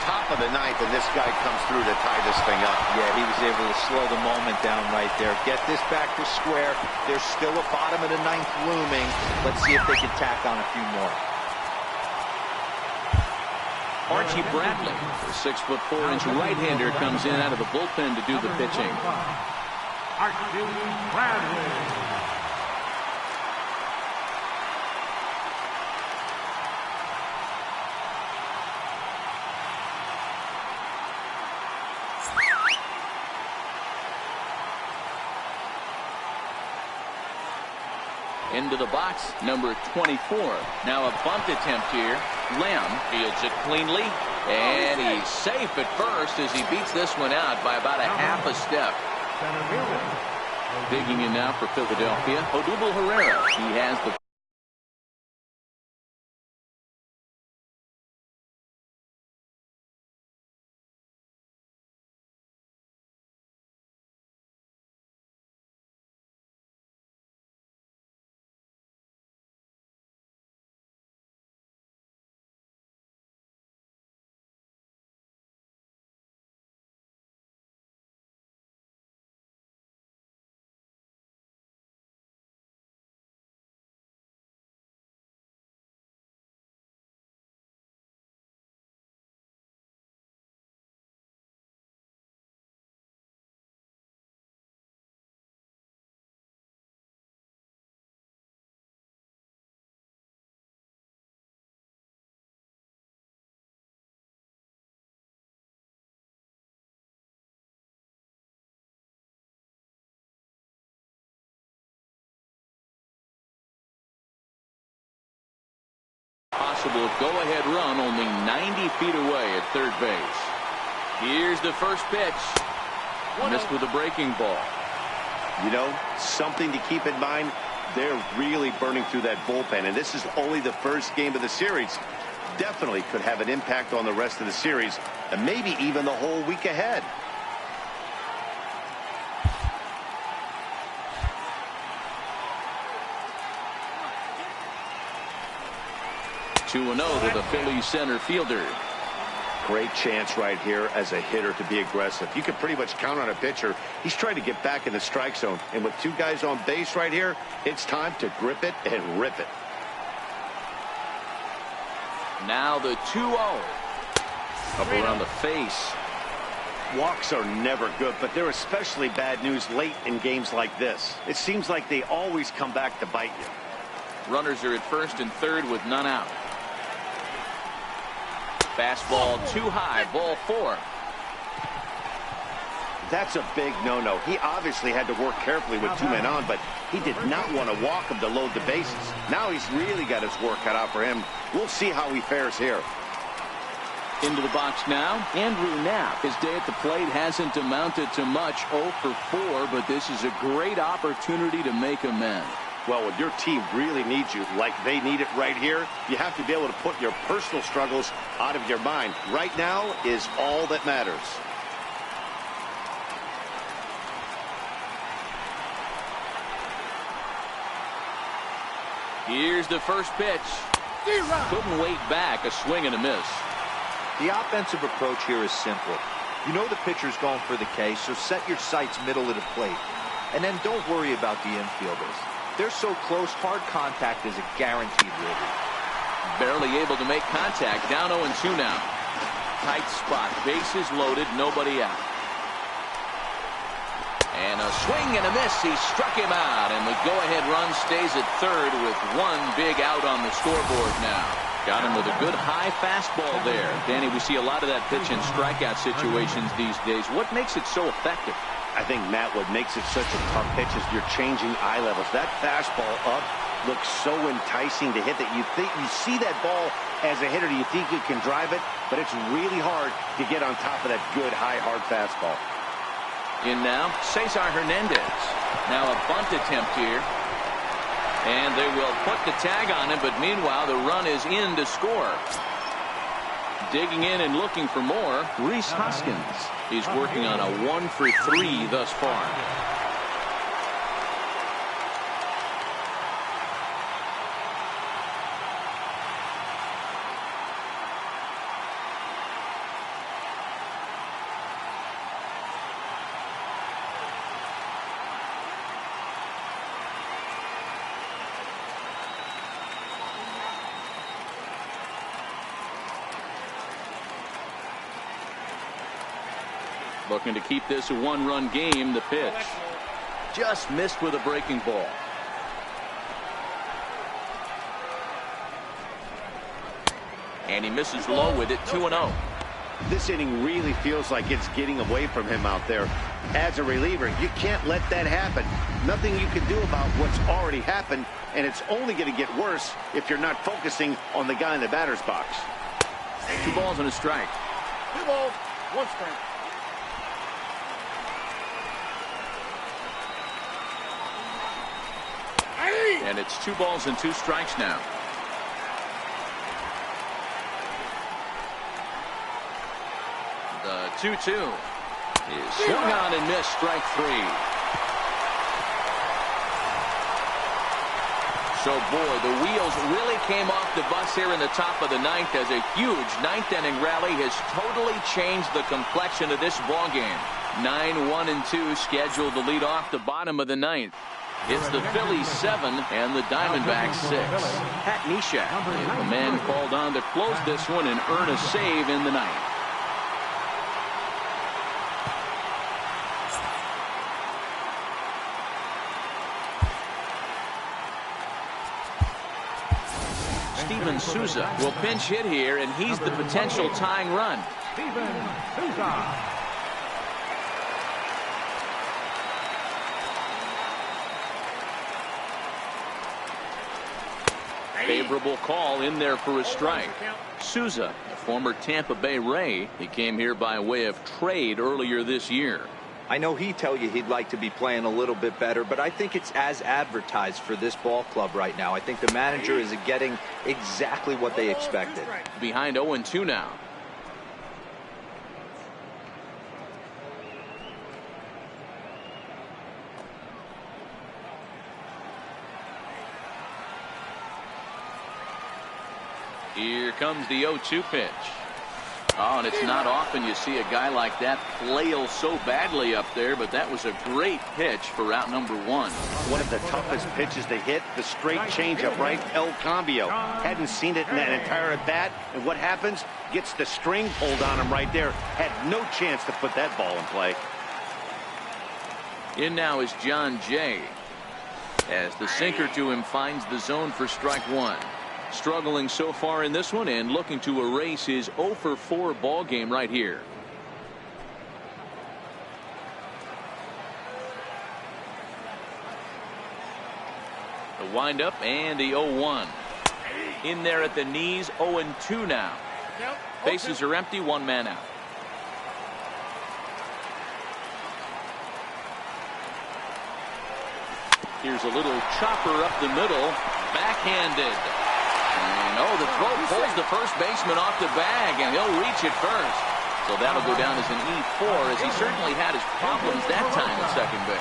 Top of the 9th, and this guy comes through to tie this thing up. Yeah, he was able to slow the moment down right there. Get this back to square. There's still a bottom of the 9th looming. Let's see if they can tack on a few more. Archie Bradley, the 6'4" right-hander, comes in out of the bullpen to do the pitching. Archie Bradley. Into the box, number 24. Now a bunt attempt here. Lamb fields it cleanly, and he's safe at first as he beats this one out by about a half a step. Digging in now for Philadelphia, Odubel Herrera. He has the possible go-ahead run only 90 feet away at third base. Here's the first pitch. Missed with a breaking ball. You know, something to keep in mind, they're really burning through that bullpen, and this is only the first game of the series. Definitely could have an impact on the rest of the series, and maybe even the whole week ahead. 2-0 to the Phillies center fielder. Great chance right here as a hitter to be aggressive. You can pretty much count on a pitcher. He's trying to get back in the strike zone. And with two guys on base right here, it's time to grip it and rip it. Now the 2-0. Up around the face. Walks are never good, but they're especially bad news late in games like this. It seems like they always come back to bite you. Runners are at first and third with none out. Fastball too high, ball 4. That's a big no-no. He obviously had to work carefully with 2 men on, but he did not want to walk him to load the bases. Now he's really got his work cut out for him. We'll see how he fares here. Into the box now, Andrew Knapp. His day at the plate hasn't amounted to much, 0 for 4, but this is a great opportunity to make amends. Well, when your team really needs you, like they need it right here, you have to be able to put your personal struggles out of your mind. Right now is all that matters. Here's the first pitch. Couldn't wait back, a swing and a miss. The offensive approach here is simple. You know the pitcher's going for the K, so set your sights middle of the plate. And then don't worry about the infielders. They're so close, hard contact is a guaranteed win. Barely able to make contact, down 0-2 now. Tight spot, bases loaded, nobody out. And a swing and a miss, he struck him out, and the go-ahead run stays at third with one big out on the scoreboard now. Got him with a good high fastball there. Danny, we see a lot of that pitch in strikeout situations these days. What makes it so effective? I think, Matt, what makes it such a tough pitch is you're changing eye levels. That fastball up looks so enticing to hit that you see that ball as a hitter, you think you can drive it, but it's really hard to get on top of that good, high, hard fastball. In now, Cesar Hernandez. Now a bunt attempt here. And they will put the tag on him, but meanwhile, the run is in to score. Digging in and looking for more, Rhys Hoskins. He's working on a 1 for 3 thus far. Looking to keep this a 1-run game. The pitch just missed with a breaking ball. And he misses low with it, 2-0. This inning really feels like it's getting away from him out there. As a reliever, you can't let that happen. Nothing you can do about what's already happened. and it's only going to get worse if you're not focusing on the guy in the batter's box. 2 balls and a strike. 2 balls, 1 strike. And it's 2 balls and 2 strikes now. The 2-2 is swung on and missed, strike 3. So, boy, the wheels really came off the bus here in the top of the 9th as a huge 9th inning rally has totally changed the complexion of this ball game. 9-1-2 scheduled to lead off the bottom of the 9th. It's the Phillies 7 and the Diamondbacks 6. Pat Neshek, the man called on to close this one and earn a save in the 9th. Steven Souza will pinch hit here, and he's the potential tying run. Steven Souza. Favorable call in there for a strike. Souza, a former Tampa Bay Ray, he came here by way of trade earlier this year. I know he'd tell you he'd like to be playing a little bit better, but I think it's as advertised for this ball club right now. I think the manager is getting exactly what they expected. Behind 0-2 now. Here comes the 0-2 pitch. Oh, and it's not often you see a guy like that flail so badly up there, but that was a great pitch for out number 1. One of the toughest pitches to hit, the straight changeup, right? El Cambio. Hadn't seen it in that entire at bat, and what happens? Gets the string pulled on him right there. Had no chance to put that ball in play. In now is John Jay, as the sinker to him finds the zone for strike 1. Struggling so far in this one and looking to erase his 0-for-4 ball game right here. The windup and the 0-1. In there at the knees, 0-2 now. Bases are empty, 1 man out. Here's a little chopper up the middle, backhanded. And the throw pulls the first baseman off the bag, and he'll reach it first. So that'll go down as an E4, as he certainly had his problems that time at second base.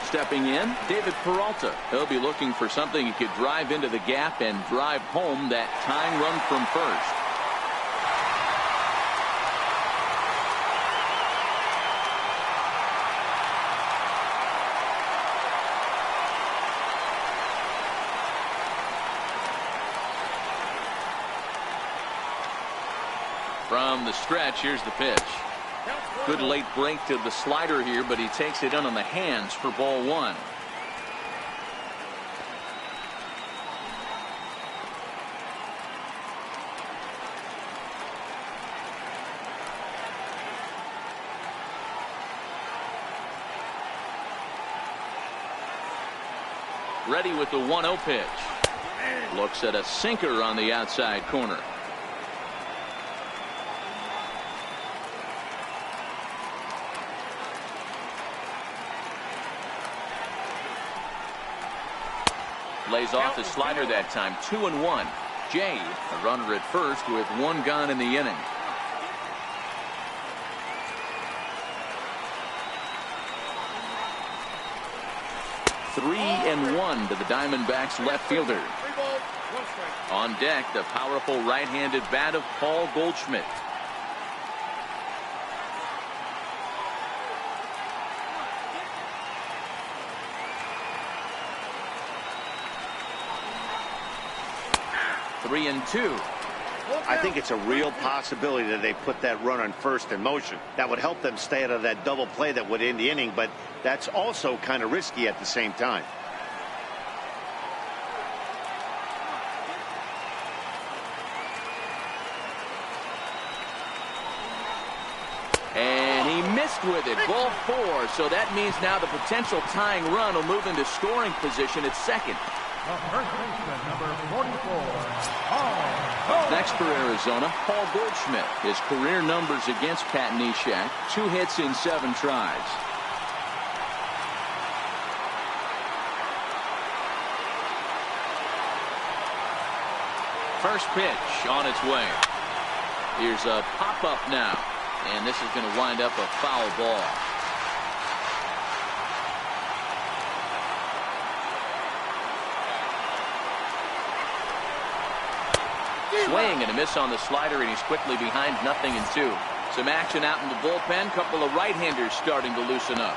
Stepping in, David Peralta. He'll be looking for something he could drive into the gap and drive home that tying run from first. From the stretch, here's the pitch. Good late break to the slider here, but he takes it in on the hands for ball 1. Ready with the 1-0 pitch. Looks at a sinker on the outside corner. Lays off the slider that time. 2-1. Jay, a runner at first with 1 gone in the inning. Three and 1 to the Diamondbacks left fielder. 3 balls, 1 strike. On deck, the powerful right-handed bat of Paul Goldschmidt. Three and 2. I think it's a real possibility that they put that run on first in motion. That would help them stay out of that double play that would end the inning, but that's also kind of risky at the same time. And he missed with it. Ball 4. So that means now the potential tying run will move into scoring position at second. The first baseman, number 44, Paul. Next for Arizona, Paul Goldschmidt. His career numbers against Pat Neshek, 2 hits in 7 tries. First pitch on its way. Here's a pop-up now, and this is going to wind up a foul ball. Swing and a miss on the slider, and he's quickly behind 0-2. Some action out in the bullpen. Couple of right-handers starting to loosen up.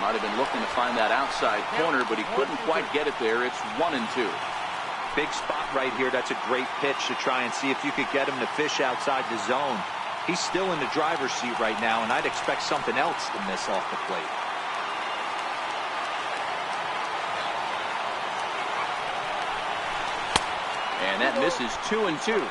Might have been looking to find that outside corner, but he couldn't quite get it there. It's 1-2. Big spot right here. That's a great pitch to try and see if you could get him to fish outside the zone. He's still in the driver's seat right now, and I'd expect something else to miss off the plate. And that misses 2-2.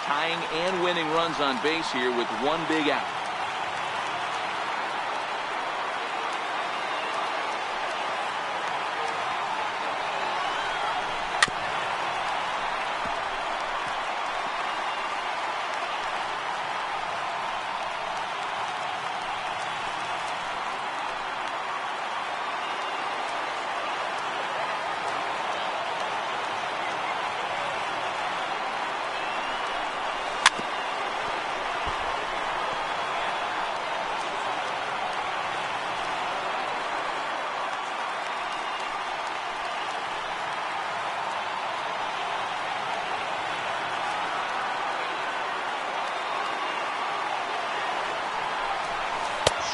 Tying and winning runs on base here with 1 big out.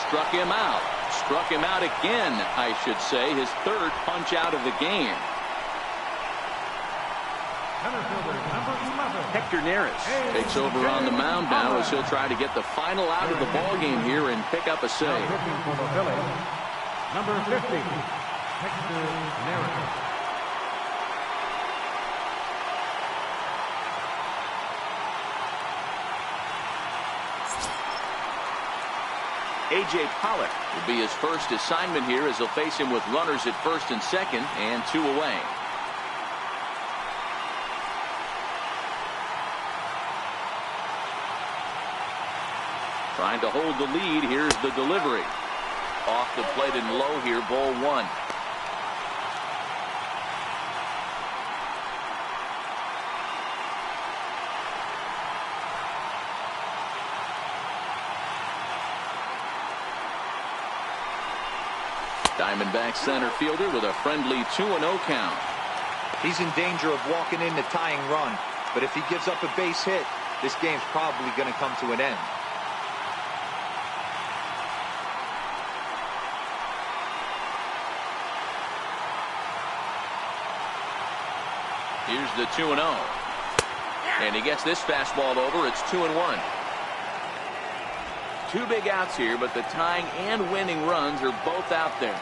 Struck him out. Struck him out again, I should say. His 3rd punch out of the game. Center fielder, number 11. Hector Neris takes over on the mound now as he'll try to get the final out of the ball game here and pick up a save. Pitching for the Phillies, number 50, Hector Neris. A.J. Pollock will be his first assignment here as he'll face him with runners at first and second and 2 away. Trying to hold the lead. Here's the delivery. Off the plate and low here, ball 1. Diamondback center fielder with a friendly 2-0 count. He's in danger of walking in the tying run, but if he gives up a base hit, this game's probably going to come to an end. Here's the 2-0. And he gets this fastball over. It's 2-1. 2 big outs here, but the tying and winning runs are both out there.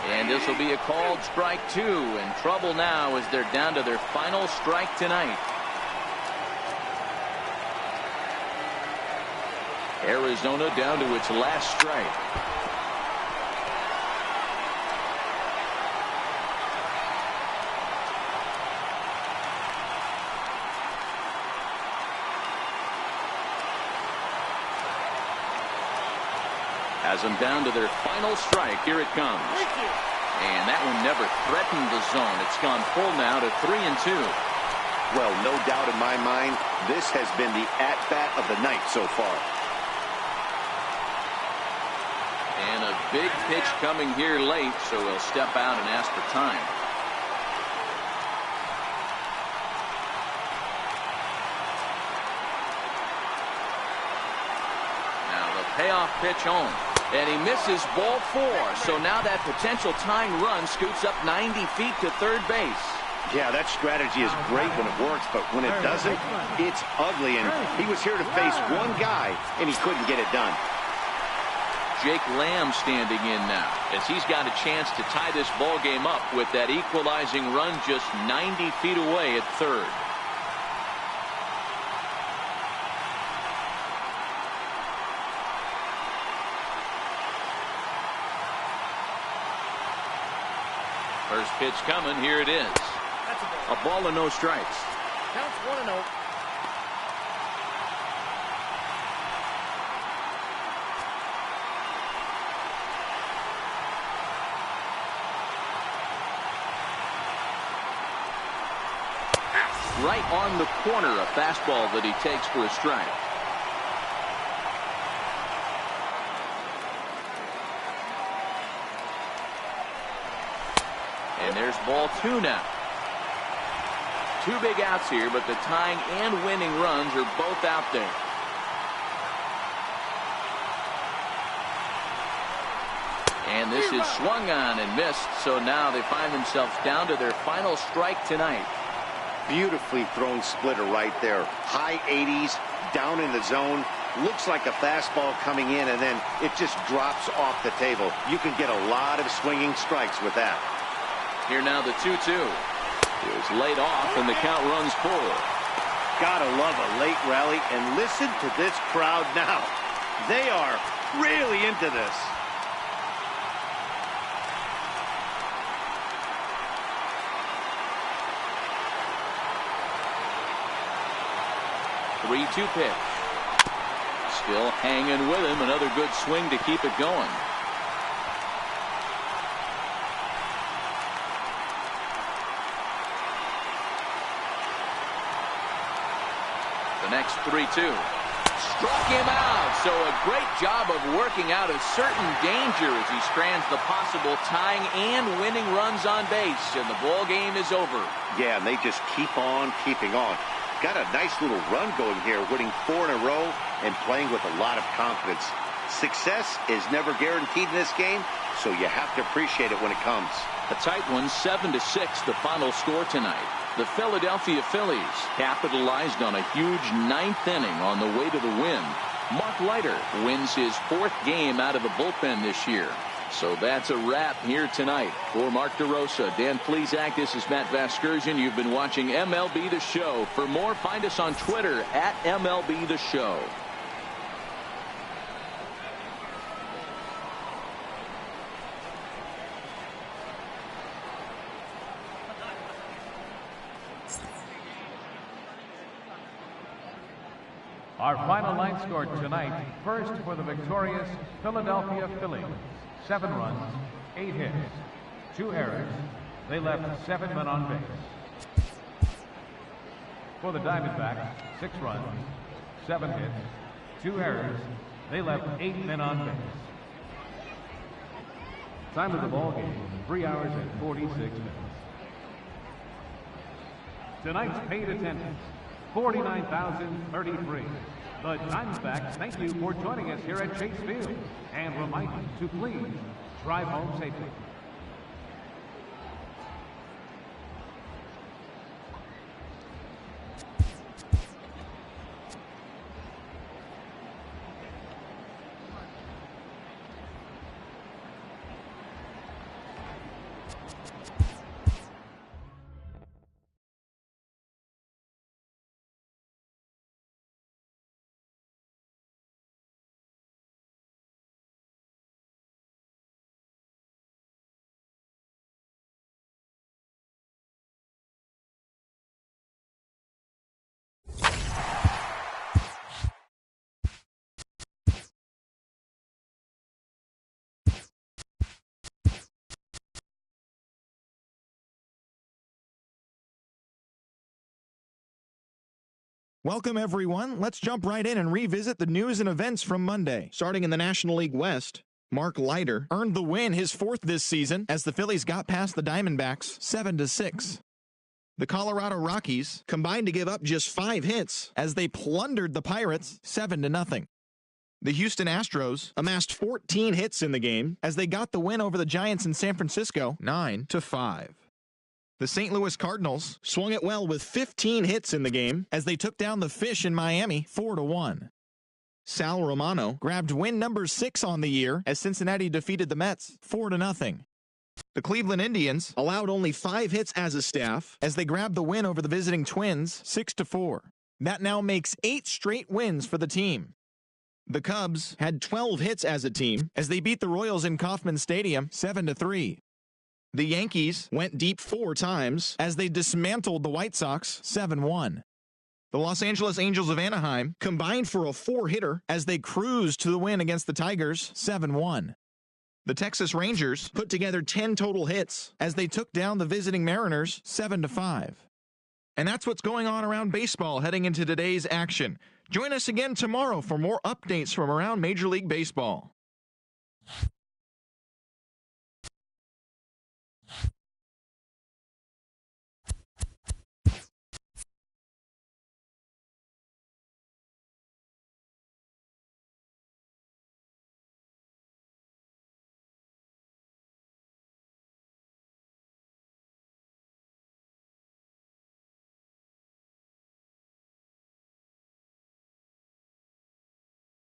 And this will be a called strike 2, and trouble now as they're down to their final strike tonight. Arizona down to its last strike. Has them down to their final strike. Here it comes. And that one never threatened the zone. It's gone full now to 3-2. Well, no doubt in my mind, this has been the at-bat of the night so far. And a big pitch coming here late, so he'll step out and ask for time. Now the payoff pitch home. And he misses ball 4. So now that potential tying run scoots up 90 feet to third base. Yeah, that strategy is great when it works, but when it doesn't, it's ugly. And he was here to face one guy, and he couldn't get it done. Jake Lamb standing in now, as he's got a chance to tie this ball game up with that equalizing run just 90 feet away at third. First pitch coming. Here it is. A ball and no strikes. Counts 1-0. Right on the corner, a fastball that he takes for a strike. And there's ball 2 now. 2 big outs here, but the tying and winning runs are both out there. And this is swung on and missed, so now they find themselves down to their final strike tonight. Beautifully thrown splitter right there. High 80s, down in the zone. Looks like a fastball coming in, and then it just drops off the table. You can get a lot of swinging strikes with that. Here now the 2-2. It was laid off, and the count runs 4. Gotta love a late rally, and listen to this crowd now. They are really into this. 3-2 pitch. Still hanging with him. Another good swing to keep it going. The next 3-2. Struck him out. So a great job of working out a certain danger as he strands the possible tying and winning runs on base. And the ball game is over. Yeah, and they just keep on keeping on. Got a nice little run going here, winning 4 in a row and playing with a lot of confidence. Success is never guaranteed in this game, so you have to appreciate it when it comes. A tight one, 7-6, the final score tonight. The Philadelphia Phillies capitalized on a huge 9th inning on the way to the win. Mark Leiter wins his 4th game out of the bullpen this year. So that's a wrap here tonight. For Mark DeRosa, Dan Plesac, this is Matt Vasgersian. You've been watching MLB The Show. For more, find us on Twitter at MLB The Show. Our final line score tonight, first for the victorious Philadelphia Phillies. 7 runs, 8 hits, 2 errors. They left 7 men on base. For the Diamondbacks, 6 runs, 7 hits, 2 errors. They left 8 men on base. Time of the ball game, 3 hours and 46 minutes. Tonight's paid attendance, 49,033. The Diamondbacks thank you for joining us here at Chase Field and remind you to please drive home safely. Welcome, everyone. Let's jump right in and revisit the news and events from Monday. Starting in the National League West, Mark Leiter earned the win, his 4th this season, as the Phillies got past the Diamondbacks 7-6. The Colorado Rockies combined to give up just 5 hits as they plundered the Pirates 7-0. The Houston Astros amassed 14 hits in the game as they got the win over the Giants in San Francisco 9-5. The St. Louis Cardinals swung it well with 15 hits in the game as they took down the Fish in Miami 4-1. Sal Romano grabbed win number 6 on the year as Cincinnati defeated the Mets 4-0. The Cleveland Indians allowed only 5 hits as a staff as they grabbed the win over the visiting Twins 6-4. That now makes 8 straight wins for the team. The Cubs had 12 hits as a team as they beat the Royals in Kauffman Stadium 7-3. The Yankees went deep 4 times as they dismantled the White Sox 7-1. The Los Angeles Angels of Anaheim combined for a 4-hitter as they cruised to the win against the Tigers 7-1. The Texas Rangers put together 10 total hits as they took down the visiting Mariners 7-5. And that's what's going on around baseball heading into today's action. Join us again tomorrow for more updates from around Major League Baseball.